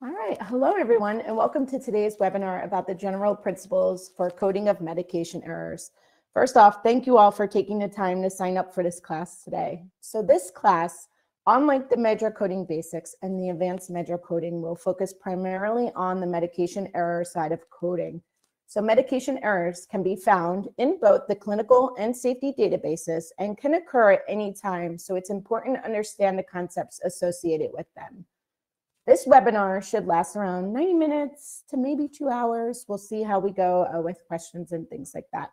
All right, hello everyone, and welcome to today's webinar about the general principles for coding of medication errors. First off, thank you all for taking the time to sign up for this class today. So this class, unlike the MedDRA coding basics and the advanced MedDRA coding, will focus primarily on the medication error side of coding. So medication errors can be found in both the clinical and safety databases and can occur at any time, so it's important to understand the concepts associated with them. This webinar should last around 90 minutes to maybe 2 hours. We'll see how we go with questions and things like that.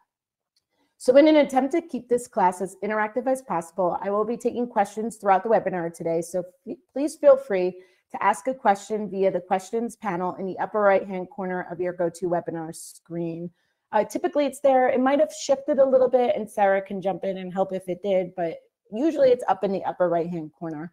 So in an attempt to keep this class as interactive as possible, I will be taking questions throughout the webinar today. So please feel free to ask a question via the questions panel in the upper right-hand corner of your GoToWebinar screen. Typically it's there. It might have shifted a little bit and Sarah can jump in and help if it did, but usually it's up in the upper right-hand corner.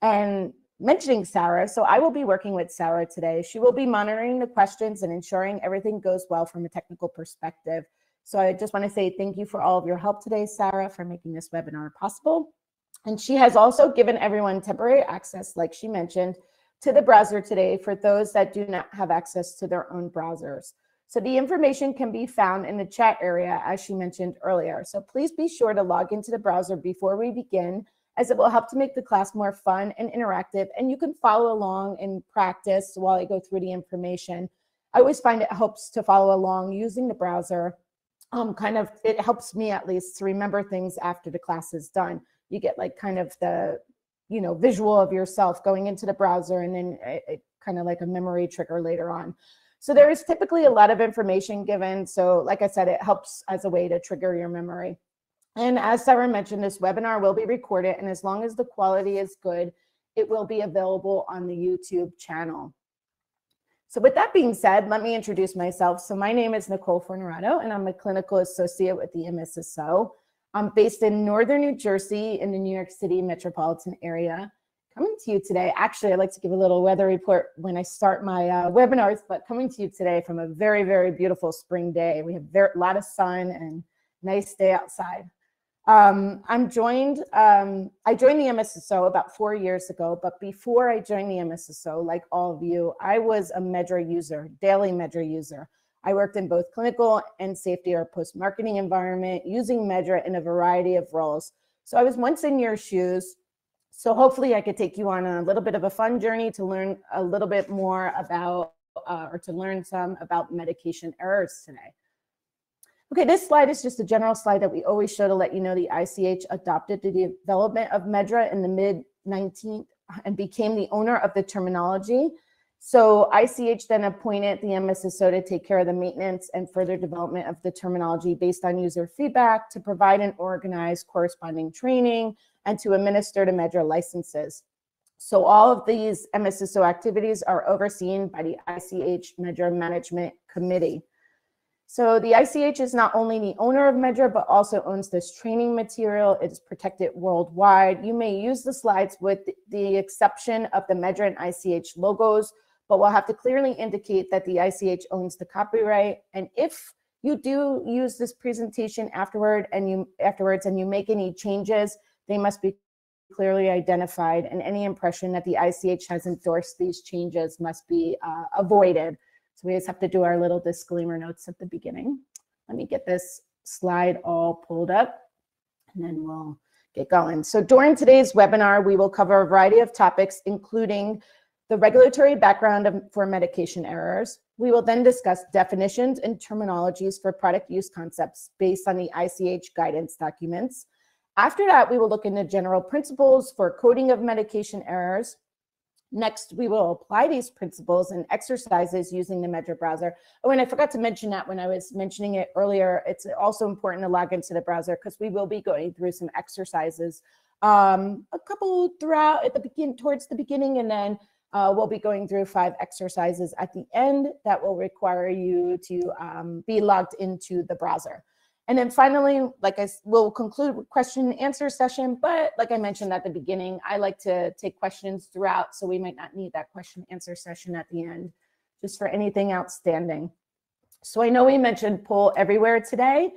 And mentioning Sarah, so I will be working with Sarah today. She will be monitoring the questions and ensuring everything goes well from a technical perspective. So I just want to say thank you for all of your help today, Sarah, for making this webinar possible. And she has also given everyone temporary access, like she mentioned, to the browser today for those that do not have access to their own browsers. So the information can be found in the chat area, as she mentioned earlier. So please be sure to log into the browser before we begin, as it will help to make the class more fun and interactive, and you can follow along and practice while I go through the information. I always find it helps to follow along using the browser. It helps me at least to remember things after the class is done. You get like kind of the, visual of yourself going into the browser, and then it kind of like a memory trigger later on. So there is typically a lot of information given. So like I said, it helps as a way to trigger your memory. And as Sarah mentioned, this webinar will be recorded, and as long as the quality is good, it will be available on the YouTube channel. So with that being said, let me introduce myself. So my name is Nicole Fornerato, and I'm a clinical associate with the MSSO. I'm based in Northern New Jersey in the New York City metropolitan area. Coming to you today, actually, I like to give a little weather report when I start my webinars, but coming to you today from a very, very beautiful spring day. We have a lot of sun and nice day outside. I joined the MSSO about 4 years ago, but before I joined the MSSO, like all of you, I was a MedDRA user, daily MedDRA user. I worked in both clinical and safety or post-marketing environment using MedDRA in a variety of roles. So I was once in your shoes. So hopefully I could take you on a little bit of a fun journey to learn a little bit more about, or to learn some about medication errors today. Okay, this slide is just a general slide that we always show to let you know the ICH adopted the development of MedDRA in the mid-19th and became the owner of the terminology. So ICH then appointed the MSSO to take care of the maintenance and further development of the terminology based on user feedback, to provide and organize corresponding training, and to administer the MedDRA licenses. So all of these MSSO activities are overseen by the ICH MedDRA Management Committee. So the ICH is not only the owner of MedDRA, but also owns this training material. It is protected worldwide. You may use the slides with the exception of the MedDRA and ICH logos, but we'll have to clearly indicate that the ICH owns the copyright. And if you do use this presentation afterwards and you make any changes, they must be clearly identified, and any impression that the ICH has endorsed these changes must be avoided. So we just have to do our little disclaimer notes at the beginning. Let me get this slide all pulled up, and then we'll get going. So during today's webinar, we will cover a variety of topics, including the regulatory background for medication errors. We will then discuss definitions and terminologies for product use concepts based on the ICH guidance documents. After that, we will look into general principles for coding of medication errors. Next, we will apply these principles and exercises using the MedDRA browser. Oh, and I forgot to mention that when I was mentioning it earlier, it's also important to log into the browser because we will be going through some exercises, a couple throughout at the towards the beginning, and then we'll be going through 5 exercises at the end that will require you to be logged into the browser. And then finally, we'll conclude with question and answer session. But like I mentioned at the beginning, I like to take questions throughout, so we might not need that question and answer session at the end, just for anything outstanding. So I know we mentioned Poll Everywhere today.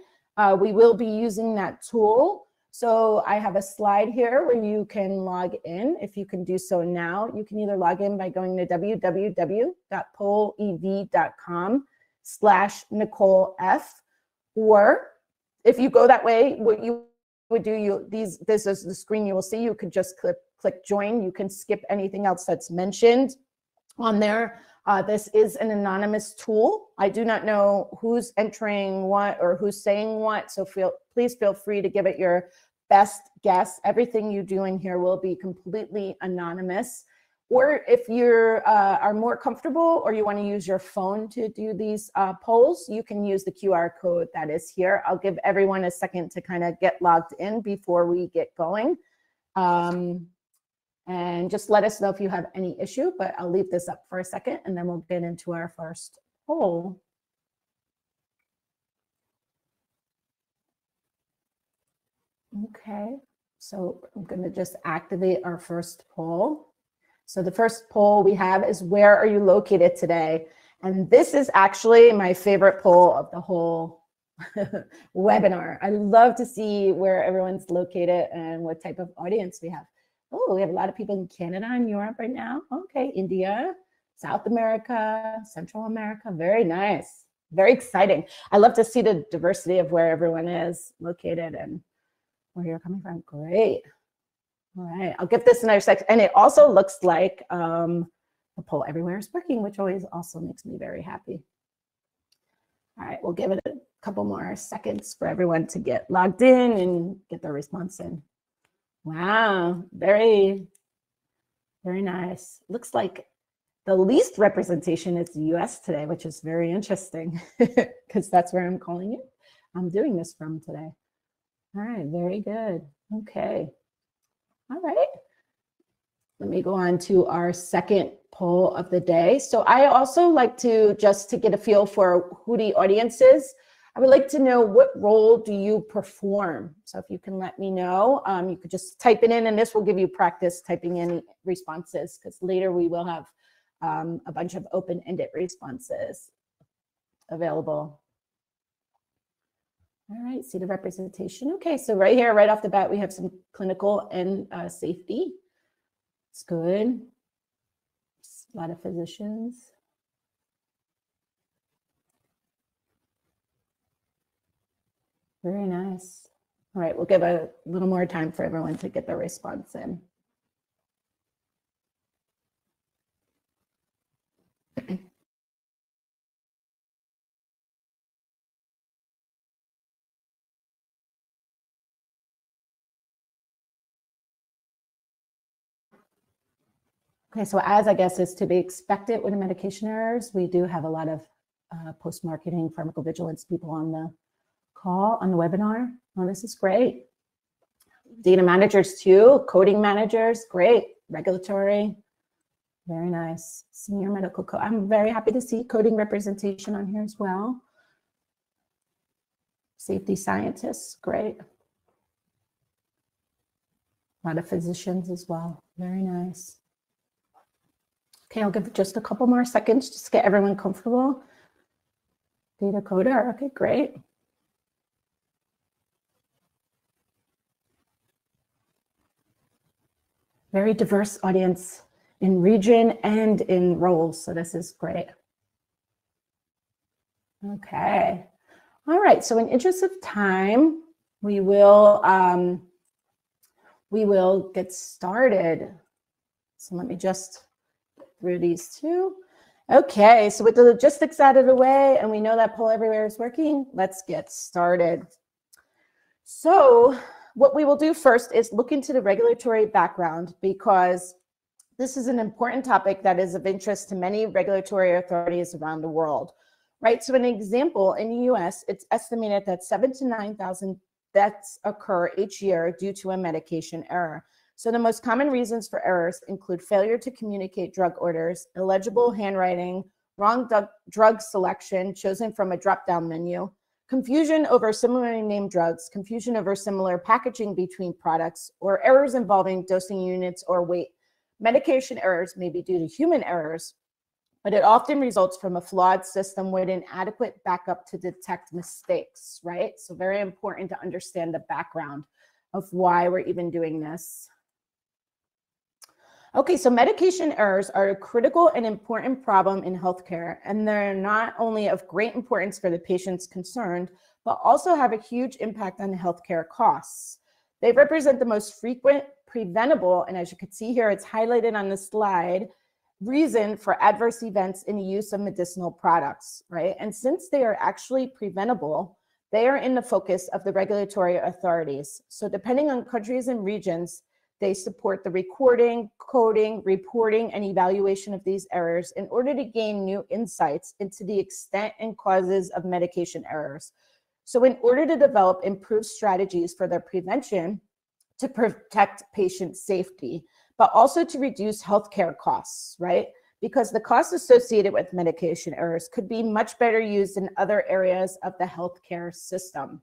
We will be using that tool. So I have a slide here where you can log in. If you can do so now, you can either log in by going to www.polev.com/NicoleF, or if you go that way, what you would do, this is the screen you will see. You could just click join. You can skip anything else that's mentioned on there. This is an anonymous tool. I do not know who's entering what or who's saying what, so please feel free to give it your best guess. Everything you do in here will be completely anonymous. Or if you are more comfortable or you want to use your phone to do these polls, you can use the QR code that is here. I'll give everyone a second to kind of get logged in before we get going. And just let us know if you have any issue, but I'll leave this up for a second and then we'll get into our first poll. Okay, so I'm going to just activate our first poll. So the first poll we have is, where are you located today? And this is actually my favorite poll of the whole webinar. I love to see where everyone's located and what type of audience we have. Oh, we have a lot of people in Canada and Europe right now. Okay, India, South America, Central America. Very nice. Very exciting. I love to see the diversity of where everyone is located and where you're coming from. Great. All right, I'll give this another second. And it also looks like the poll everywhere is working, which always also makes me very happy. All right, we'll give it a couple more seconds for everyone to get logged in and get their response in. Wow, very, very nice. Looks like the least representation is the US today, which is very interesting because that's where I'm calling it. I'm doing this from today. All right, very good. Okay. All right. Let me go on to our second poll of the day. So I also like to, just to get a feel for who the audience is, I would like to know, what role do you perform? So if you can let me know, you could just type it in, and this will give you practice typing in responses, because later we will have a bunch of open-ended responses available. All right, see the representation. Okay, so right here, right off the bat, we have some clinical and safety. It's good. A lot of physicians. Very nice. All right, we'll give a little more time for everyone to get their response in. Okay, so as I guess is to be expected with the medication errors, we do have a lot of post-marketing pharmacovigilance people on the call, on the webinar. Oh, this is great. Data managers too, coding managers, great. Regulatory, very nice. Senior medical code. I'm very happy to see coding representation on here as well. Safety scientists, great. A lot of physicians as well, very nice. Okay, I'll give it just a couple more seconds just to get everyone comfortable. Data coder, okay, great. Very diverse audience in region and in roles, so this is great. Okay, all right, so in interest of time, we will get started. So let me just through these two. Okay, so with the logistics out of the way, and we know that poll everywhere is working, let's get started. So what we will do first is look into the regulatory background, because this is an important topic that is of interest to many regulatory authorities around the world, right? So an example, in the US, it's estimated that 7,000 to 9,000 deaths occur each year due to a medication error. So the most common reasons for errors include failure to communicate drug orders, illegible handwriting, wrong drug selection chosen from a drop-down menu, confusion over similarly named drugs, confusion over similar packaging between products, or errors involving dosing units or weight. Medication errors may be due to human errors, but it often results from a flawed system with inadequate backup to detect mistakes, right? So very important to understand the background of why we're even doing this. Okay, so medication errors are a critical and important problem in healthcare, and they're not only of great importance for the patients concerned, but also have a huge impact on the healthcare costs. They represent the most frequent, preventable, and as you can see here, it's highlighted on the slide, reason for adverse events in the use of medicinal products, right? And since they are actually preventable, they are in the focus of the regulatory authorities. So depending on countries and regions, they support the recording, coding, reporting, and evaluation of these errors in order to gain new insights into the extent and causes of medication errors. So in order to develop improved strategies for their prevention to protect patient safety, but also to reduce healthcare costs, right? Because the costs associated with medication errors could be much better used in other areas of the healthcare system.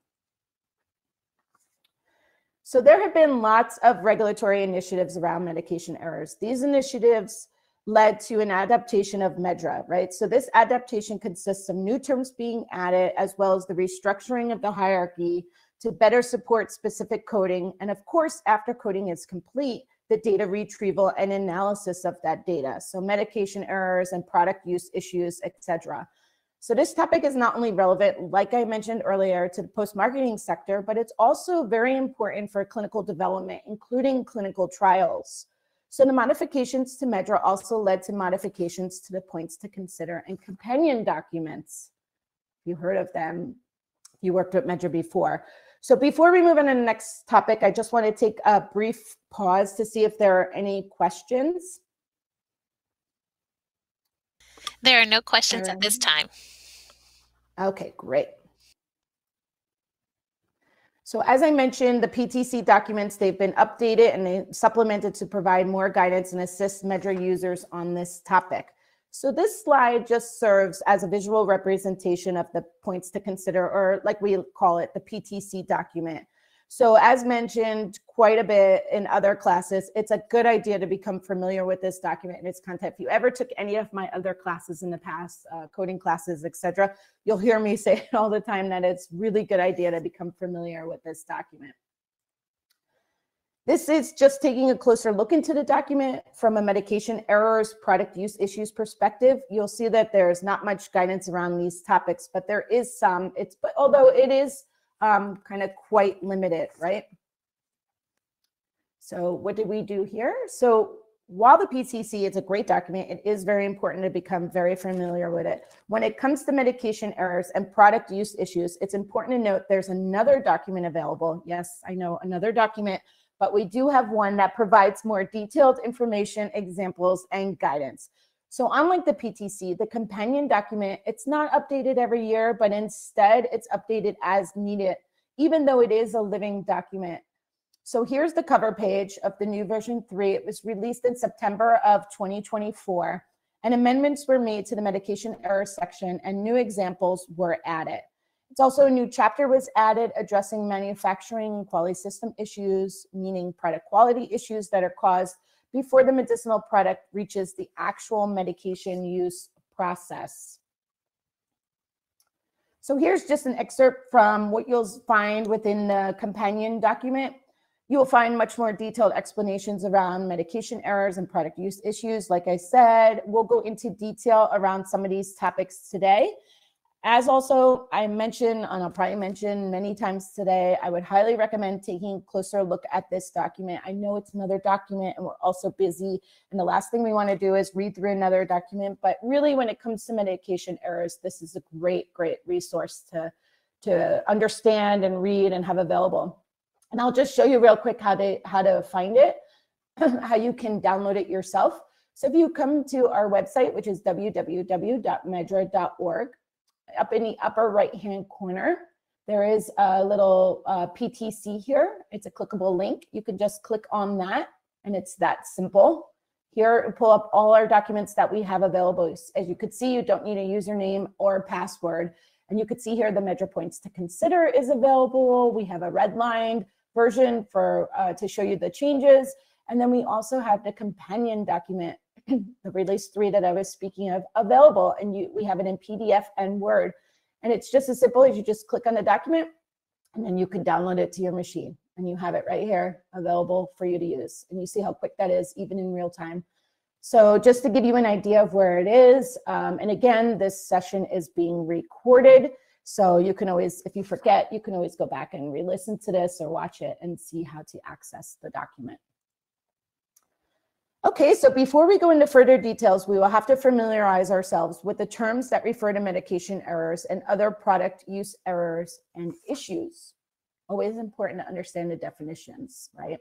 So there have been lots of regulatory initiatives around medication errors. These initiatives led to an adaptation of MedDRA, right? So this adaptation consists of new terms being added, as well as the restructuring of the hierarchy to better support specific coding. And of course, after coding is complete, the data retrieval and analysis of that data. So medication errors and product use issues, etc. So this topic is not only relevant, like I mentioned earlier, to the post-marketing sector, but it's also very important for clinical development, including clinical trials. So the modifications to MedDRA also led to modifications to the points to consider and companion documents. You heard of them, you worked with MedDRA before. So before we move on to the next topic, I just want to take a brief pause to see if there are any questions. There are no questions at this time. Okay, great. So as I mentioned, the PTC documents, they've been updated and they supplemented to provide more guidance and assist MedDRA users on this topic. So this slide just serves as a visual representation of the points to consider, or like we call it, the PTC document. So as mentioned quite a bit in other classes, it's a good idea to become familiar with this document and its content. If you ever took any of my other classes in the past, coding classes, etc., you'll hear me say it all the time that it's really good idea to become familiar with this document. This is just taking a closer look into the document from a medication errors, product use issues perspective. You'll see that there's not much guidance around these topics, but there is some. Although it is kind of quite limited, right? So what did we do here? So while the PTC is a great document, it is very important to become very familiar with it. When it comes to medication errors and product use issues, it's important to note there's another document available. Yes, I know, another document, but we do have one that provides more detailed information, examples, and guidance. So unlike the PTC, the companion document, it's not updated every year, but instead it's updated as needed, even though it is a living document. So here's the cover page of the new version 3. It was released in September of 2024, and amendments were made to the medication error section and new examples were added. It's also a new chapter was added addressing manufacturing and quality system issues, meaning product quality issues that are caused before the medicinal product reaches the actual medication use process. So here's just an excerpt from what you'll find within the companion document. You'll find much more detailed explanations around medication errors and product use issues. Like I said, we'll go into detail around some of these topics today. As also I mentioned, and I'll probably mention many times today, I would highly recommend taking a closer look at this document. I know it's another document and we're also busy, and the last thing we want to do is read through another document, but really when it comes to medication errors, this is a great resource to understand and read and have available. And I'll just show you real quick how to find it, how you can download it yourself. So if you come to our website, which is www.meddra.org, up in the upper right-hand corner, there is a little PTC here. It's a clickable link. You can just click on that, and it's that simple. Here, it'll pull up all our documents that we have available. As you could see, you don't need a username or a password. And you could see here the MedDRA points to consider is available. We have a redlined version for to show you the changes. And then we also have the companion document, the release 3 that I was speaking of, available. And we have it in PDF and Word. And it's just as simple as you just click on the document and then you can download it to your machine. and you have it right here available for you to use. And you see how quick that is, even in real time. So just to give you an idea of where it is, and again, this session is being recorded. So you can always, if you forget, you can always go back and re-listen to this or watch it and see how to access the document. Okay, so before we go into further details, we will have to familiarize ourselves with the terms that refer to medication errors and other product use errors and issues. Always important to understand the definitions, right?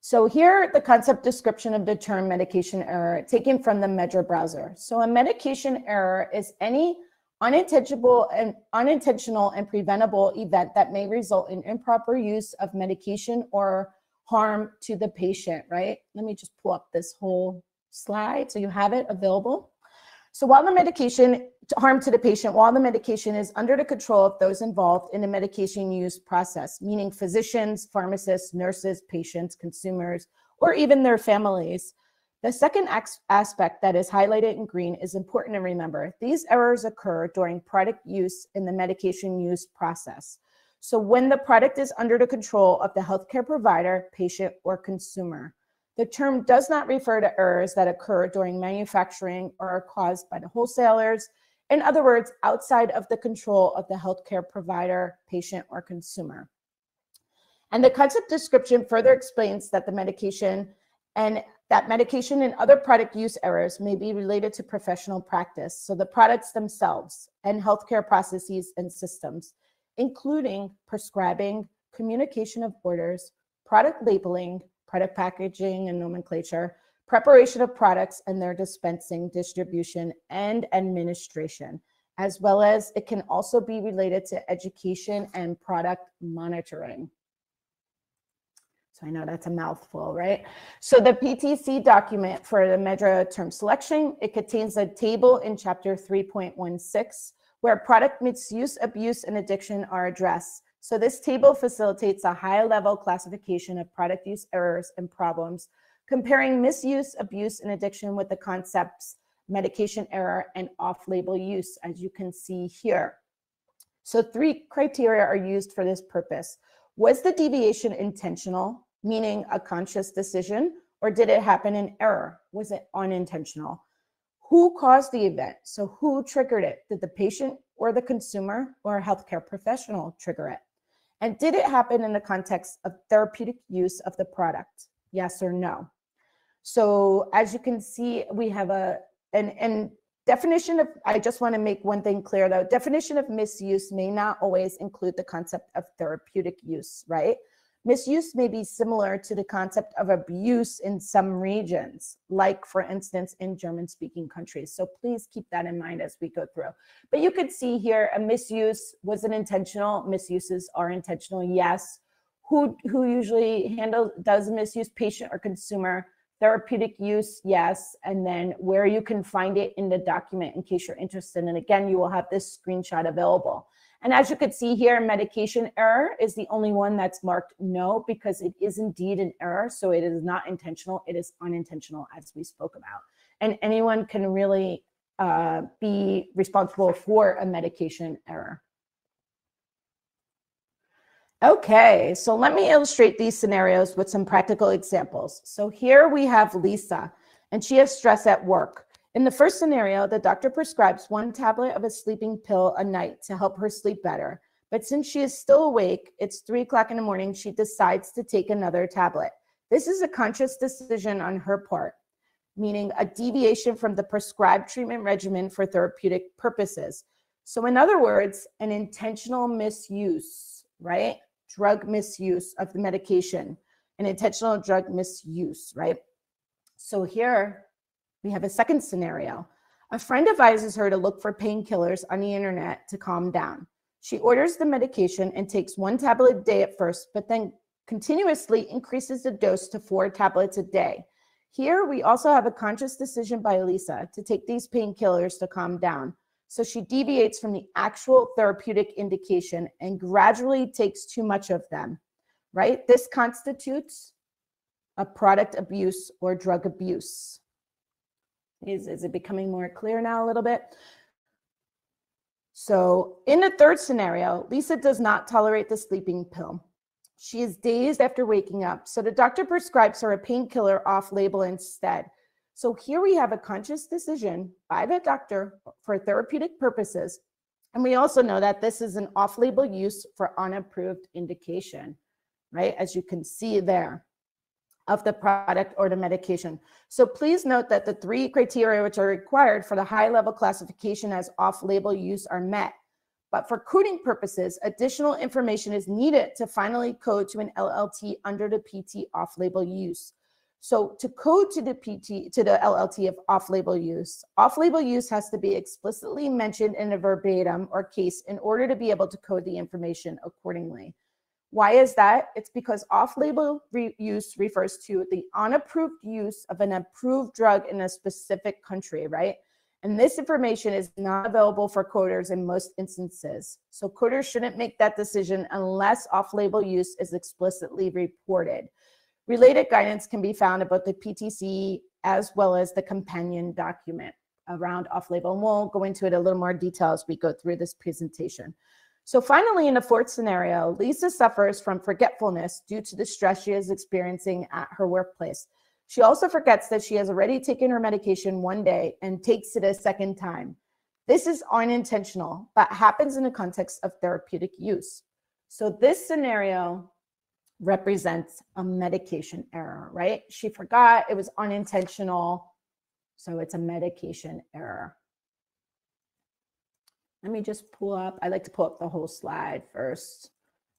So here, the concept description of the term medication error taken from the MedDRA browser. So a medication error is any unintentional and preventable event that may result in improper use of medication or harm to the patient, right? Let me just pull up this whole slide so you have it available. So while the medication, harm to the patient, while the medication is under the control of those involved in the medication use process, meaning physicians, pharmacists, nurses, patients, consumers, or even their families. The second aspect that is highlighted in green is important to remember. These errors occur during product use in the medication use process. So when the product is under the control of the healthcare provider, patient, or consumer. The term does not refer to errors that occur during manufacturing or are caused by the wholesalers. In other words, outside of the control of the healthcare provider, patient, or consumer. And the concept description further explains that the medication and other product use errors may be related to professional practice. So the products themselves and healthcare processes and systems, including prescribing, communication of orders, product labeling, product packaging and nomenclature, preparation of products and their dispensing, distribution, and administration, as well as it can also be related to education and product monitoring. So I know that's a mouthful, right? So the PTC document for the MedDRA term selection, it contains a table in chapter 3.16 where product misuse, abuse, and addiction are addressed. So this table facilitates a high-level classification of product use errors and problems, comparing misuse, abuse, and addiction with the concepts medication error and off-label use, as you can see here. So 3 criteria are used for this purpose. Was the deviation intentional, meaning a conscious decision, or did it happen in error? Was it unintentional? Who caused the event? So who triggered it? Did the patient or the consumer or a healthcare professional trigger it? And did it happen in the context of therapeutic use of the product? Yes or no? So as you can see, we have an definition of, I just want to make one thing clear though, definition of misuse may not always include the concept of therapeutic use, right? Misuse may be similar to the concept of abuse in some regions, like for instance, in German-speaking countries. So please keep that in mind as we go through. But you could see here, a misuse was an intentional, misuses are intentional, yes. Who usually does misuse, patient or consumer? Therapeutic use, yes. And then where you can find it in the document in case you're interested. And again, you will have this screenshot available. And as you could see here, medication error is the only one that's marked no, because it is indeed an error. So it is not intentional, it is unintentional, as we spoke about. And anyone can really be responsible for a medication error. Okay, so let me illustrate these scenarios with some practical examples. So here we have Lisa, and she has stress at work. In the first scenario, the doctor prescribes 1 tablet of a sleeping pill a night to help her sleep better. But since she is still awake, it's 3 o'clock in the morning, she decides to take another tablet. This is a conscious decision on her part, meaning a deviation from the prescribed treatment regimen for therapeutic purposes. So in other words, an intentional misuse, right? Drug misuse of the medication, an intentional drug misuse, right? So here we have a second scenario. A friend advises her to look for painkillers on the internet to calm down. She orders the medication and takes 1 tablet a day at first, but then continuously increases the dose to 4 tablets a day. Here we also have a conscious decision by Lisa to take these painkillers to calm down. So she deviates from the actual therapeutic indication and gradually takes too much of them, right? This constitutes a product abuse or drug abuse. Is it becoming more clear now a little bit? So in the third scenario, Lisa does not tolerate the sleeping pill. She is dazed after waking up, so the doctor prescribes her a painkiller off-label instead. So here we have a conscious decision by the doctor for therapeutic purposes. And we also know that this is an off-label use for unapproved indication, right? As you can see there, of the product or the medication. So please note that the 3 criteria which are required for the high-level classification as off-label use are met. But for coding purposes, additional information is needed to finally code to an LLT under the PT off-label use. So to code to the LLT of off-label use has to be explicitly mentioned in a verbatim or case in order to be able to code the information accordingly. Why is that? It's because off-label use refers to the unapproved use of an approved drug in a specific country, right? And this information is not available for coders in most instances. So coders shouldn't make that decision unless off-label use is explicitly reported. Related guidance can be found about the PTC as well as the companion document around off-label. And we'll go into it a little more detail as we go through this presentation. So finally, in the fourth scenario, Lisa suffers from forgetfulness due to the stress she is experiencing at her workplace. She also forgets that she has already taken her medication one day and takes it a second time. This is unintentional, but happens in the context of therapeutic use. So this scenario represents a medication error, right? She forgot, it was unintentional, so it's a medication error. Let me just pull up, I like to pull up the whole slide first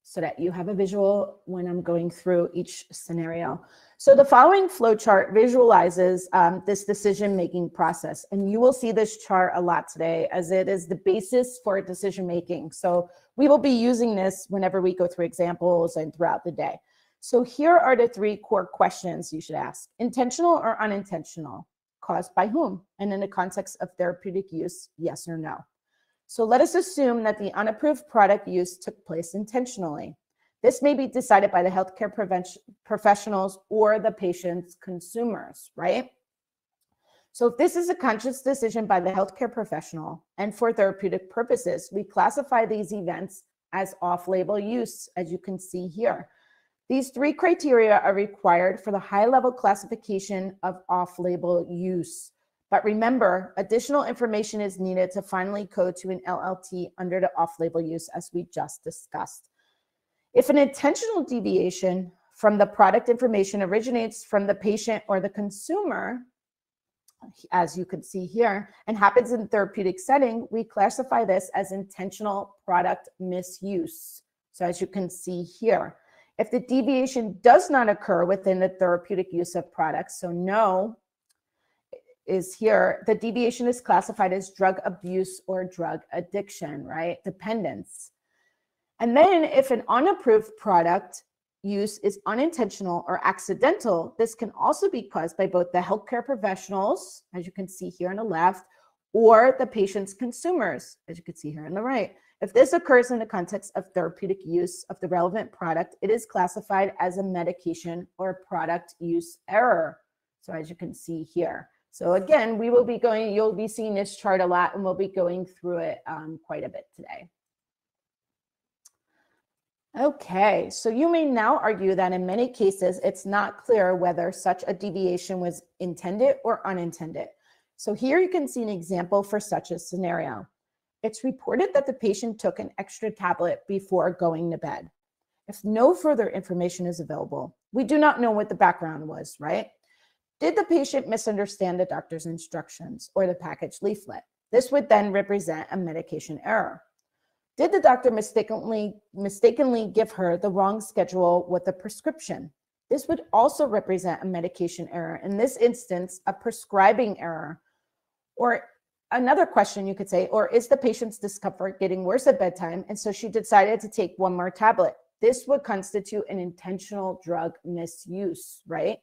so that you have a visual when I'm going through each scenario. So the following flow chart visualizes this decision-making process. And you will see this chart a lot today as it is the basis for decision-making. So we will be using this whenever we go through examples and throughout the day. So here are the 3 core questions you should ask. Intentional or unintentional? Caused by whom? And in the context of therapeutic use, yes or no? So let us assume that the unapproved product use took place intentionally. This may be decided by the healthcare professionals or the patient's consumers, right? So if this is a conscious decision by the healthcare professional and for therapeutic purposes, we classify these events as off-label use, as you can see here. These 3 criteria are required for the high-level classification of off-label use. But remember, additional information is needed to finally code to an LLT under the off-label use, as we just discussed. If an intentional deviation from the product information originates from the patient or the consumer, as you can see here, and happens in a therapeutic setting, we classify this as intentional product misuse. So as you can see here, if the deviation does not occur within the therapeutic use of products, so no is here, the deviation is classified as drug abuse or drug addiction, right? Dependence. And then if an unapproved product use is unintentional or accidental, this can also be caused by both the healthcare professionals, as you can see here on the left, or the patient's consumers, as you can see here on the right. If this occurs in the context of therapeutic use of the relevant product, it is classified as a medication or product use error. So as you can see here. So again, you'll be seeing this chart a lot, and we'll be going through it quite a bit today. Okay, so you may now argue that in many cases, it's not clear whether such a deviation was intended or unintended. So here you can see an example for such a scenario. It's reported that the patient took an extra tablet before going to bed. If no further information is available, we do not know what the background was, right? Did the patient misunderstand the doctor's instructions or the package leaflet? This would then represent a medication error. Did the doctor mistakenly give her the wrong schedule with a prescription? This would also represent a medication error. In this instance, a prescribing error. Or another question you could say, or is the patient's discomfort getting worse at bedtime, and so she decided to take one more tablet? This would constitute an intentional drug misuse, right?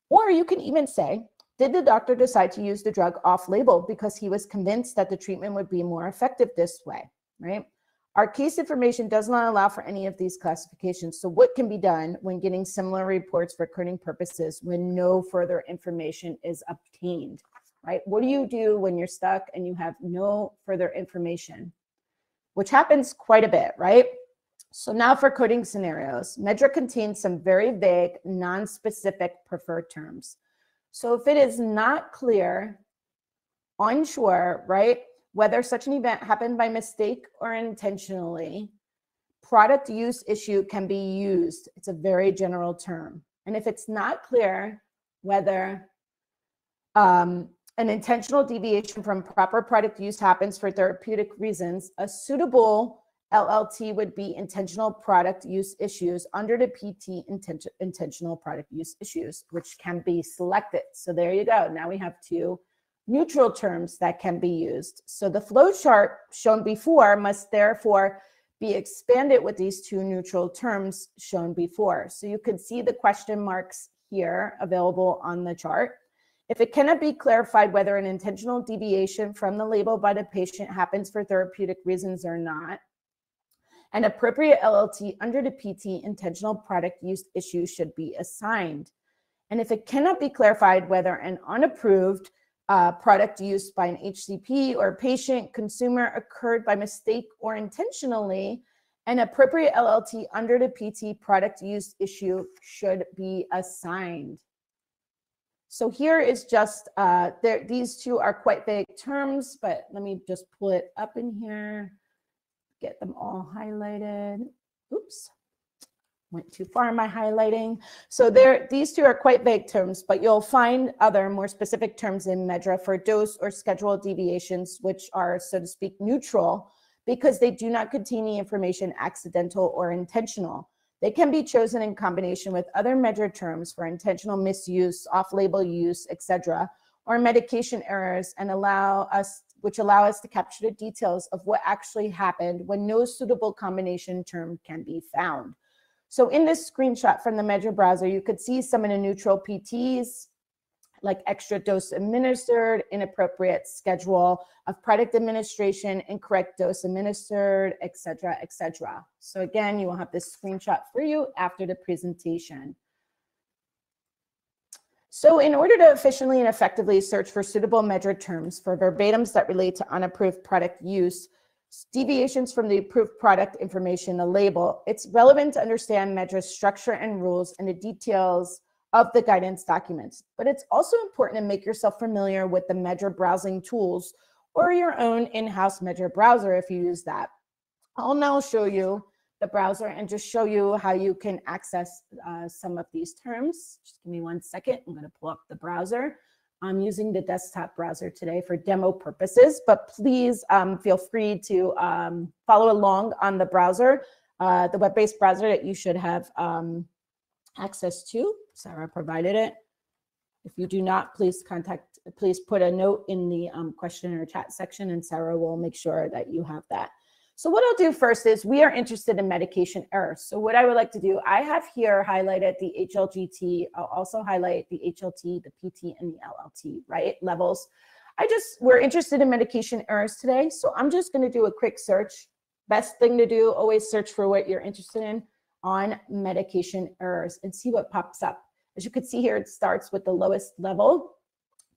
Or you can even say, did the doctor decide to use the drug off-label because he was convinced that the treatment would be more effective this way, right? Our case information does not allow for any of these classifications. So what can be done when getting similar reports for coding purposes when no further information is obtained? right? What do you do when you're stuck and you have no further information? Which happens quite a bit, right? So now for coding scenarios, MedDRA contains some very vague, non-specific preferred terms. So if it is not clear, unsure, right, whether such an event happened by mistake or intentionally, product use issue can be used. It's a very general term. And if it's not clear whether an intentional deviation from proper product use happens for therapeutic reasons, a suitable LLT would be intentional product use issues under the PT intentional product use issues, which can be selected. So there you go. Now we have two neutral terms that can be used. So the flow chart shown before must therefore be expanded with these two neutral terms shown before. So you can see the question marks here available on the chart. If it cannot be clarified whether an intentional deviation from the label by the patient happens for therapeutic reasons or not, an appropriate LLT under the PT intentional product use issue should be assigned. And if it cannot be clarified whether an unapproved product use by an HCP or patient consumer occurred by mistake or intentionally, an appropriate LLT under the PT product use issue should be assigned. So here is just, these two are quite vague terms, but let me just pull it up in here, get them all highlighted. Oops, went too far in my highlighting. So these two are quite vague terms, but you'll find other more specific terms in MedDRA for dose or schedule deviations, which are, so to speak, neutral because they do not contain the information accidental or intentional. They can be chosen in combination with other MedDRA terms for intentional misuse, off-label use, etc., or medication errors, and which allow us to capture the details of what actually happened when no suitable combination term can be found. So in this screenshot from the MedDRA browser, you could see some of the neutral PTs, like extra dose administered, inappropriate schedule of product administration, incorrect dose administered, etc., etc. So again, you will have this screenshot for you after the presentation. So in order to efficiently and effectively search for suitable MedDRA terms for verbatims that relate to unapproved product use, deviations from the approved product information, the label, it's relevant to understand MedDRA's structure and rules and the details of the guidance documents. But it's also important to make yourself familiar with the MedDRA browsing tools or your own in-house MedDRA browser if you use that. I'll now show you the browser and just show you how you can access some of these terms. Just give me 1 second. I'm going to pull up the browser. I'm using the desktop browser today for demo purposes, but please feel free to follow along on the browser, the web-based browser that you should have access to. Sarah provided it. If you do not, please put a note in the question or chat section, and Sarah will make sure that you have that. So what I'll do first is we are interested in medication errors. So what I would like to do, I have here highlighted the HLGT. I'll also highlight the HLT, the PT, and the LLT, right, levels. We're interested in medication errors today. So I'm just going to do a quick search. Best thing to do, always search for what you're interested in on medication errors and see what pops up. As you can see here, it starts with the lowest level.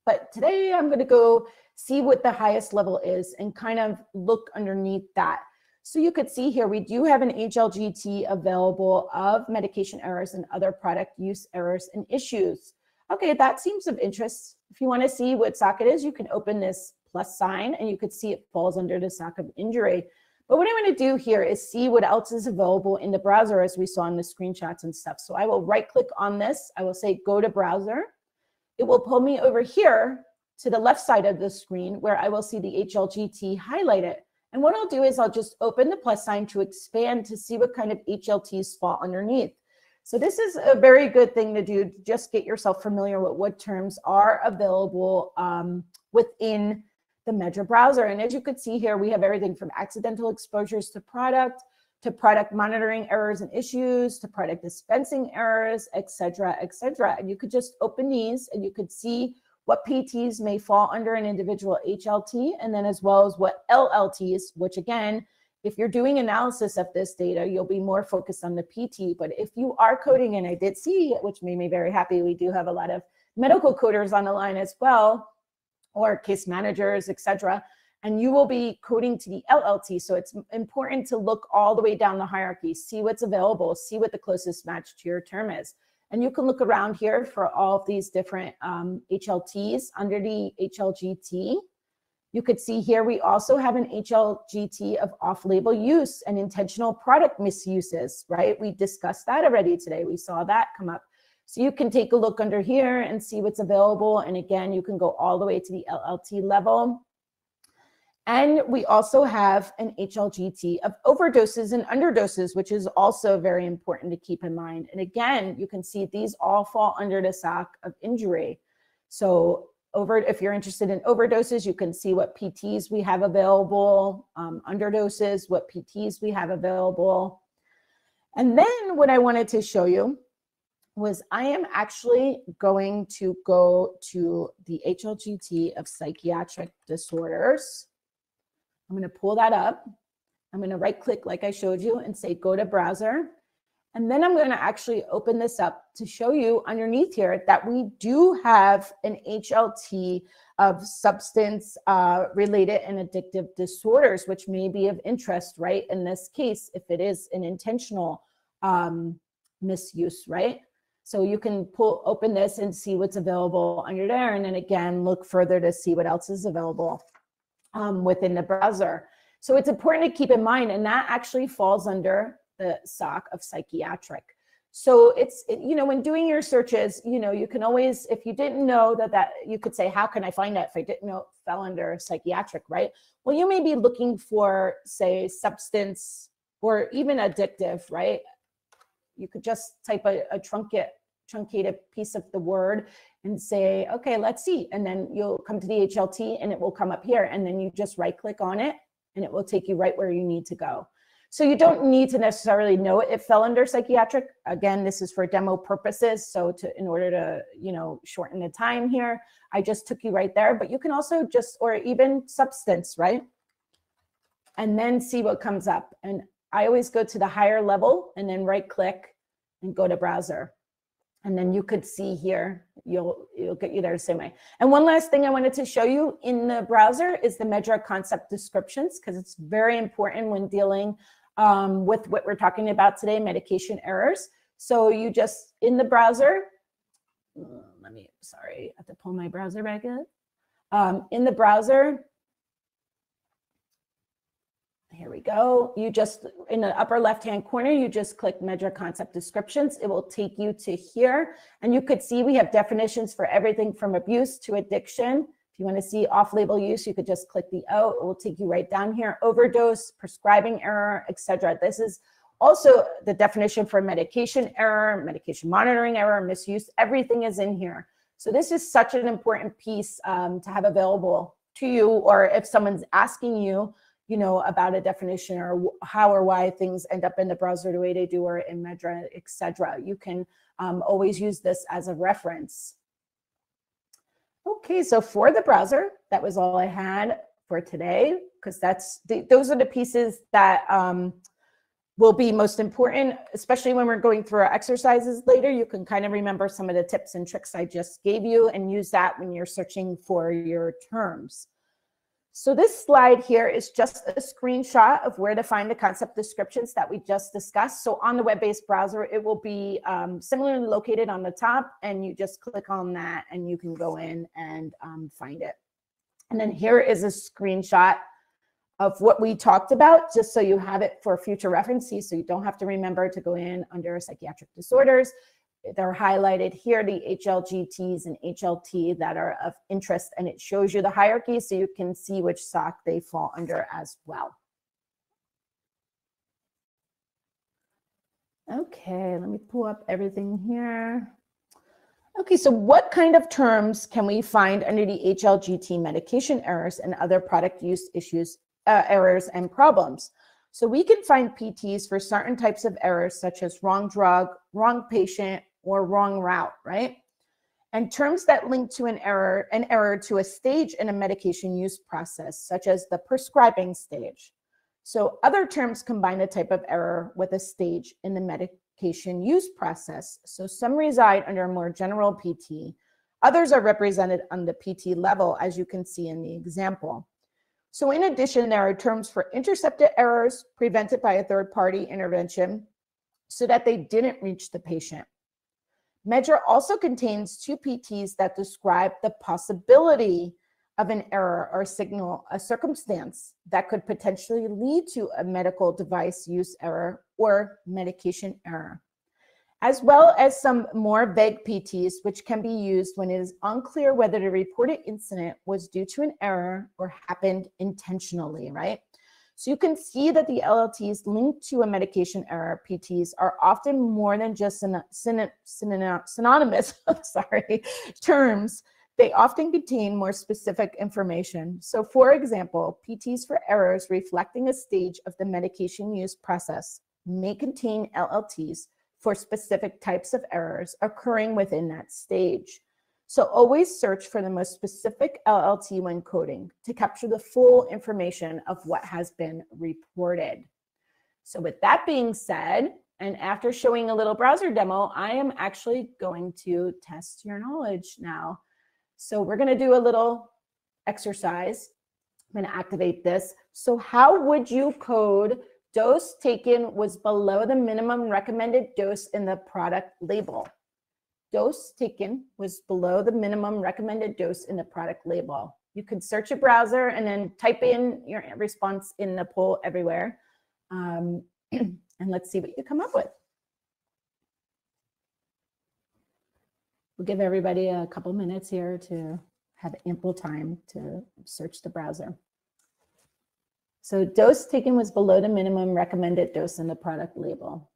But today I'm going to go see what the highest level is and kind of look underneath that. So you could see here, we do have an HLGT available of medication errors and other product use errors and issues. Okay, that seems of interest. If you want to see what SOC it is, you can open this plus sign and you could see it falls under the SOC of injury. But what I want to do here is see what else is available in the browser as we saw in the screenshots and stuff. So I will right click on this. I will say go to browser. It will pull me over here to the left side of the screen where I will see the HLGT highlighted. And what I'll do is I'll just open the plus sign to expand to see what kind of HLTs fall underneath. So this is a very good thing to do. Just get yourself familiar with what terms are available within the MedDRA browser. And as you can see here, we have everything from accidental exposures to product monitoring errors and issues, to product dispensing errors, et cetera, et cetera. And you could just open these and you could see what PTs may fall under an individual HLT, and then as well as what LLTs, which again, if you're doing analysis of this data, you'll be more focused on the PT. But if you are coding, and I did see, which made me very happy, we do have a lot of medical coders on the line as well. or case managers, etc. And you will be coding to the LLT. So it's important to look all the way down the hierarchy, see what's available, see what the closest match to your term is. And you can look around here for all of these different HLTs under the HLGT. You could see here we also have an HLGT of off-label use and intentional product misuses, right? We discussed that already today. We saw that come up. So you can take a look under here and see what's available. And again, you can go all the way to the LLT level. And we also have an HLGT of overdoses and underdoses, which is also very important to keep in mind. And again, you can see these all fall under the SOC of injury. So if you're interested in overdoses, you can see what PTs we have available, underdoses, what PTs we have available. And then what I wanted to show you was I am actually going to go to the HLGT of psychiatric disorders. I'm going to pull that up. I'm going to right click like I showed you and say go to browser. And then I'm going to actually open this up to show you underneath here that we do have an HLT of substance related and addictive disorders, which may be of interest, right? In this case, if it is an intentional misuse, right? So you can open this and see what's available under there. And then again, look further to see what else is available within the browser. So it's important to keep in mind, and that actually falls under the SOC of psychiatric. So it's, when doing your searches, you can always, if you didn't know that you could say, how can I find that if I didn't know it fell under psychiatric, right? Well, you may be looking for, say, substance or even addictive, right? You could just type a truncated piece of the word and say, okay, let's see. And then you'll come to the HLT and it will come up here. And then you just right click on it and it will take you right where you need to go. So you don't need to necessarily know it fell under psychiatric. Again, this is for demo purposes. So in order to, shorten the time here, I just took you right there, but you can also or even substance, right? And then see what comes up. And I always go to the higher level and then right click and go to browser. And then you could see here, you'll get you there the same way. And one last thing I wanted to show you in the browser is the MedDRA concept descriptions, because it's very important when dealing with what we're talking about today, medication errors. So you just, in the browser, sorry, I have to pull my browser back in. In the browser, here we go. You just, in the upper left-hand corner, you just click MedDRA concept descriptions. It will take you to here. And you could see we have definitions for everything from abuse to addiction. If you want to see off-label use, you could just click the O. It will take you right down here. Overdose, prescribing error, etc. This is also the definition for medication error, medication monitoring error, misuse. Everything is in here. So this is such an important piece to have available to you, or if someone's asking you, about a definition or how or why things end up in the browser the way they do or in MedDRA, etc. You can always use this as a reference. Okay, so for the browser, that was all I had for today, because those are the pieces that will be most important, especially when we're going through our exercises later. You can kind of remember some of the tips and tricks I just gave you and use that when you're searching for your terms. So this slide here is just a screenshot of where to find the concept descriptions that we just discussed. So on the web-based browser, it will be similarly located on the top, and you just click on that and you can go in and find it. And then here is a screenshot of what we talked about, just so you have it for future references, so you don't have to remember to go in under psychiatric disorders. They're highlighted here, the HLGTs and HLT that are of interest, and it shows you the hierarchy so you can see which SOC they fall under as well. Okay, let me pull up everything here. Okay, so what kind of terms can we find under the HLGT medication errors and other product use issues, errors and problems? So we can find PTs for certain types of errors, such as wrong drug, wrong patient, or wrong route, right? And terms that link to an error to a stage in a medication use process, such as the prescribing stage. So other terms combine a type of error with a stage in the medication use process. So some reside under a more general PT, Others are represented on the PT level, as you can see in the example. So in addition, there are terms for intercepted errors prevented by a third-party intervention so that they didn't reach the patient. MedDRA also contains 2 PTs that describe the possibility of an error or signal a circumstance that could potentially lead to a medical device use error or medication error, as well as some more vague PTs, which can be used when it is unclear whether the reported incident was due to an error or happened intentionally, right? So you can see that the LLTs linked to a medication error, PTs, are often more than just synonymous terms. They often contain more specific information. So for example, PTs for errors reflecting a stage of the medication use process may contain LLTs for specific types of errors occurring within that stage. So always search for the most specific LLT when coding to capture the full information of what has been reported. So with that being said, and after showing a little browser demo, I am actually going to test your knowledge now. So we're going to do a little exercise. I'm going to activate this. So how would you code dose taken was below the minimum recommended dose in the product label? Dose taken was below the minimum recommended dose in the product label. You could search a browser and then type in your response in the poll everywhere. And let's see what you come up with. We'll give everybody a couple minutes here to have ample time to search the browser. So dose taken was below the minimum recommended dose in the product label.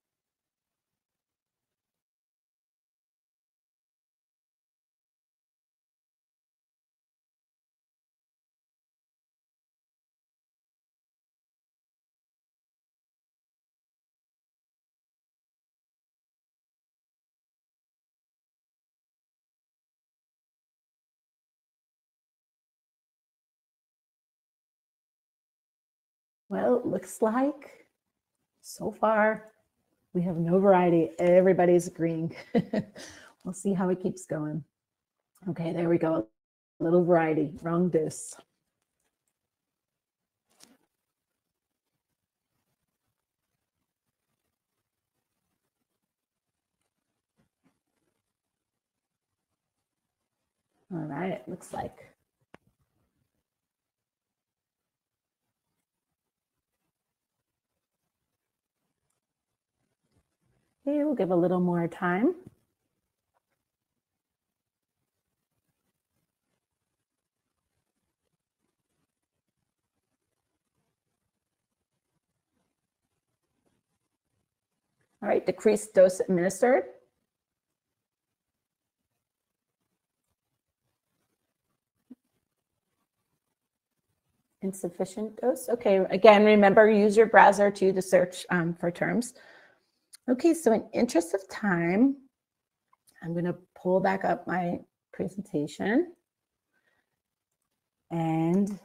Well, it looks like so far we have no variety. Everybody's agreeing. We'll see how it keeps going. Okay, there we go. A little variety. Wrong dose. All right, it looks like. Okay, we'll give a little more time. All right, decreased dose administered. Insufficient dose. Okay, again, remember, use your browser too to search for terms. Okay, so in interest of time, I'm going to pull back up my presentation. And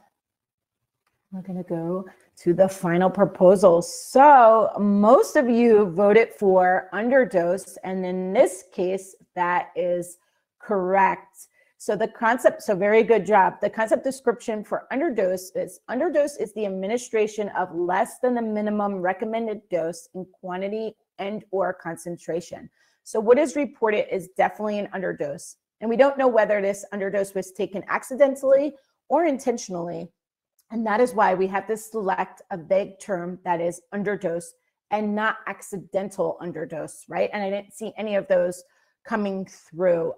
we're going to go to the final proposal. So most of you voted for underdose, and in this case, that is correct. So the concept, so very good job. The concept description for underdose is the administration of less than the minimum recommended dose in quantity and or concentration. So what is reported is definitely an underdose. And we don't know whether this underdose was taken accidentally or intentionally. And that is why we have to select a vague term that is underdose and not accidental underdose, right? And I didn't see any of those coming through.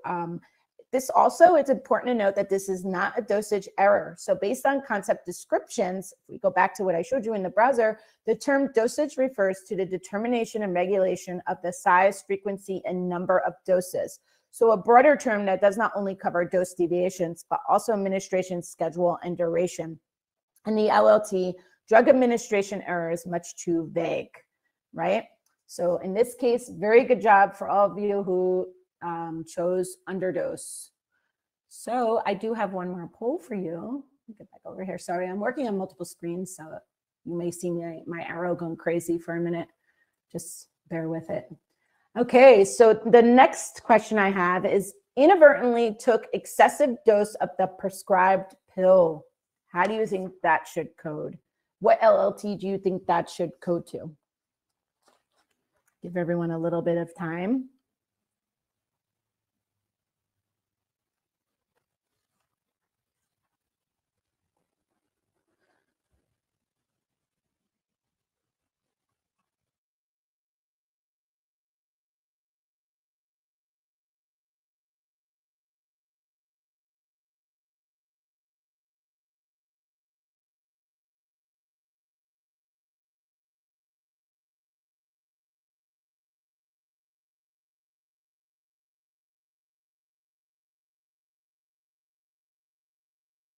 This also, it's important to note that this is not a dosage error. So based on concept descriptions, if we go back to what I showed you in the browser, the term dosage refers to the determination and regulation of the size, frequency, and number of doses. So a broader term that does not only cover dose deviations, but also administration schedule and duration. And the LLT, drug administration error, is much too vague, right? So in this case, very good job for all of you who chose underdose. So I do have one more poll for you. Let me get back over here. Sorry, I'm working on multiple screens, so you may see my arrow going crazy for a minute. Just bear with it. Okay, so the next question I have is, inadvertently took excessive dose of the prescribed pill. How do you think that should code? What LLT do you think that should code to? Give everyone a little bit of time.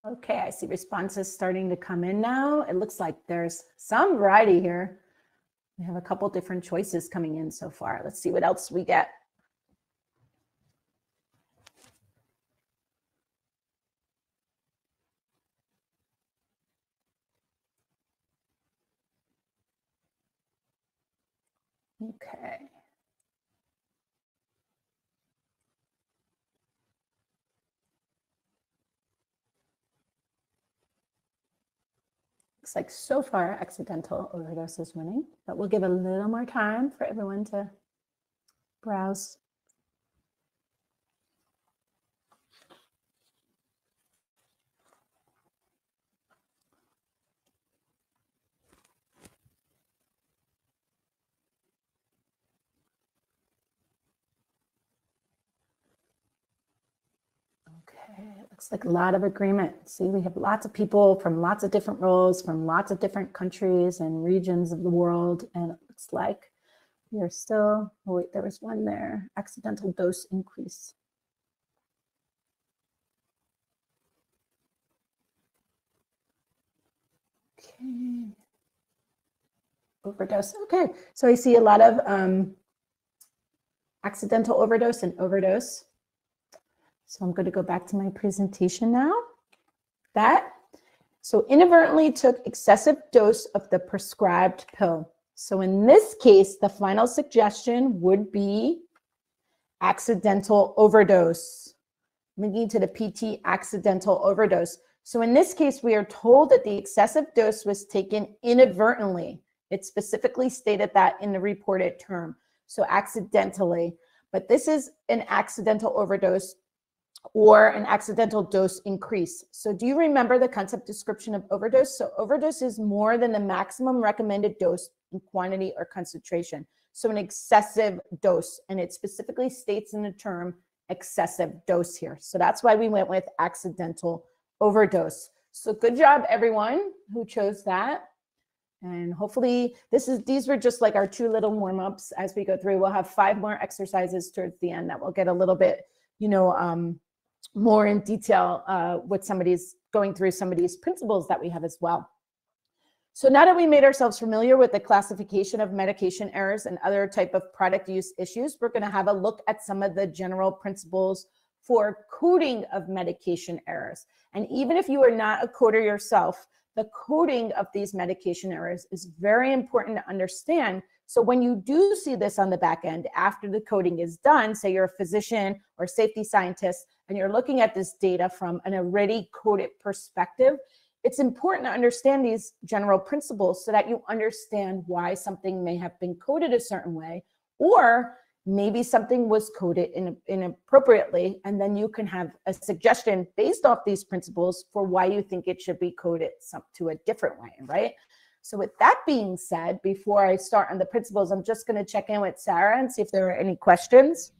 Okay, I see responses starting to come in now. It looks like there's some variety here. We have a couple different choices coming in so far. Let's see what else we get. Okay. Looks like so far accidental overdose is winning, but we'll give a little more time for everyone to browse. Okay, it looks like a lot of agreement. See, we have lots of people from lots of different roles, from lots of different countries and regions of the world, and it looks like we are still, oh wait, there was one there, accidental dose increase. Okay. Overdose, okay. So I see a lot of accidental overdose and overdose. So I'm going to go back to my presentation now. So inadvertently took excessive dose of the prescribed pill. So in this case, the final suggestion would be accidental overdose. Linking to the PT, accidental overdose. So in this case, we are told that the excessive dose was taken inadvertently. It specifically stated that in the reported term. So accidentally, but this is an accidental overdose or an accidental dose increase. So do you remember the concept description of overdose? So overdose is more than the maximum recommended dose in quantity or concentration. So an excessive dose, and it specifically states in the term excessive dose here. So that's why we went with accidental overdose. So good job, everyone who chose that. And hopefully these were just like our 2 little warm-ups as we go through. We'll have 5 more exercises towards the end that will get a little bit, more in detail with somebody's going through some of these principles that we have as well. So now that we made ourselves familiar with the classification of medication errors and other type of product use issues, we're going to have a look at some of the general principles for coding of medication errors. And even if you are not a coder yourself, the coding of these medication errors is very important to understand. So when you do see this on the back end, after the coding is done, say you're a physician or safety scientist, and you're looking at this data from an already coded perspective, it's important to understand these general principles so that you understand why something may have been coded a certain way, or maybe something was coded inappropriately, and then you can have a suggestion based off these principles for why you think it should be coded to a different way, right? So with that being said, before I start on the principles, I'm just going to check in with Sarah and see if there are any questions.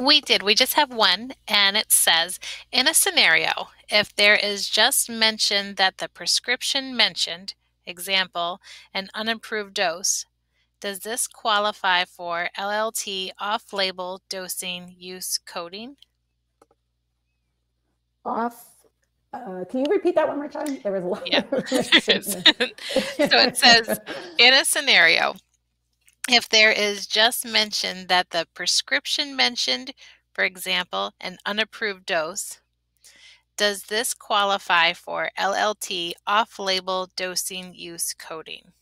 We did. We just have one, and it says, in a scenario, if there is just mentioned that the prescription mentioned, example, an unapproved dose, does this qualify for LLT off-label dosing use coding? Can you repeat that one more time? There was a lot of information. So it says, in a scenario, if there is just mentioned that the prescription mentioned, for example, an unapproved dose, does this qualify for LLT off-label dosing use coding?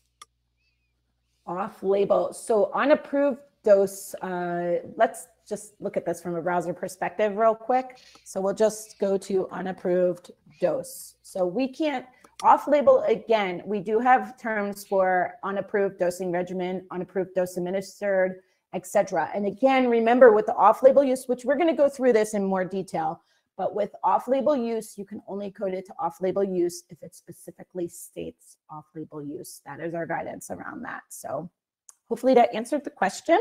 Off-label. So unapproved dose, let's just look at this from a browser perspective real quick. So we'll just go to unapproved dose. So we can't, off-label, again, we do have terms for unapproved dosing regimen, unapproved dose administered, etc. And again, remember with the off-label use, which we're going to go through this in more detail, but with off-label use, you can only code it to off-label use if it specifically states off-label use. That is our guidance around that. So hopefully that answered the question,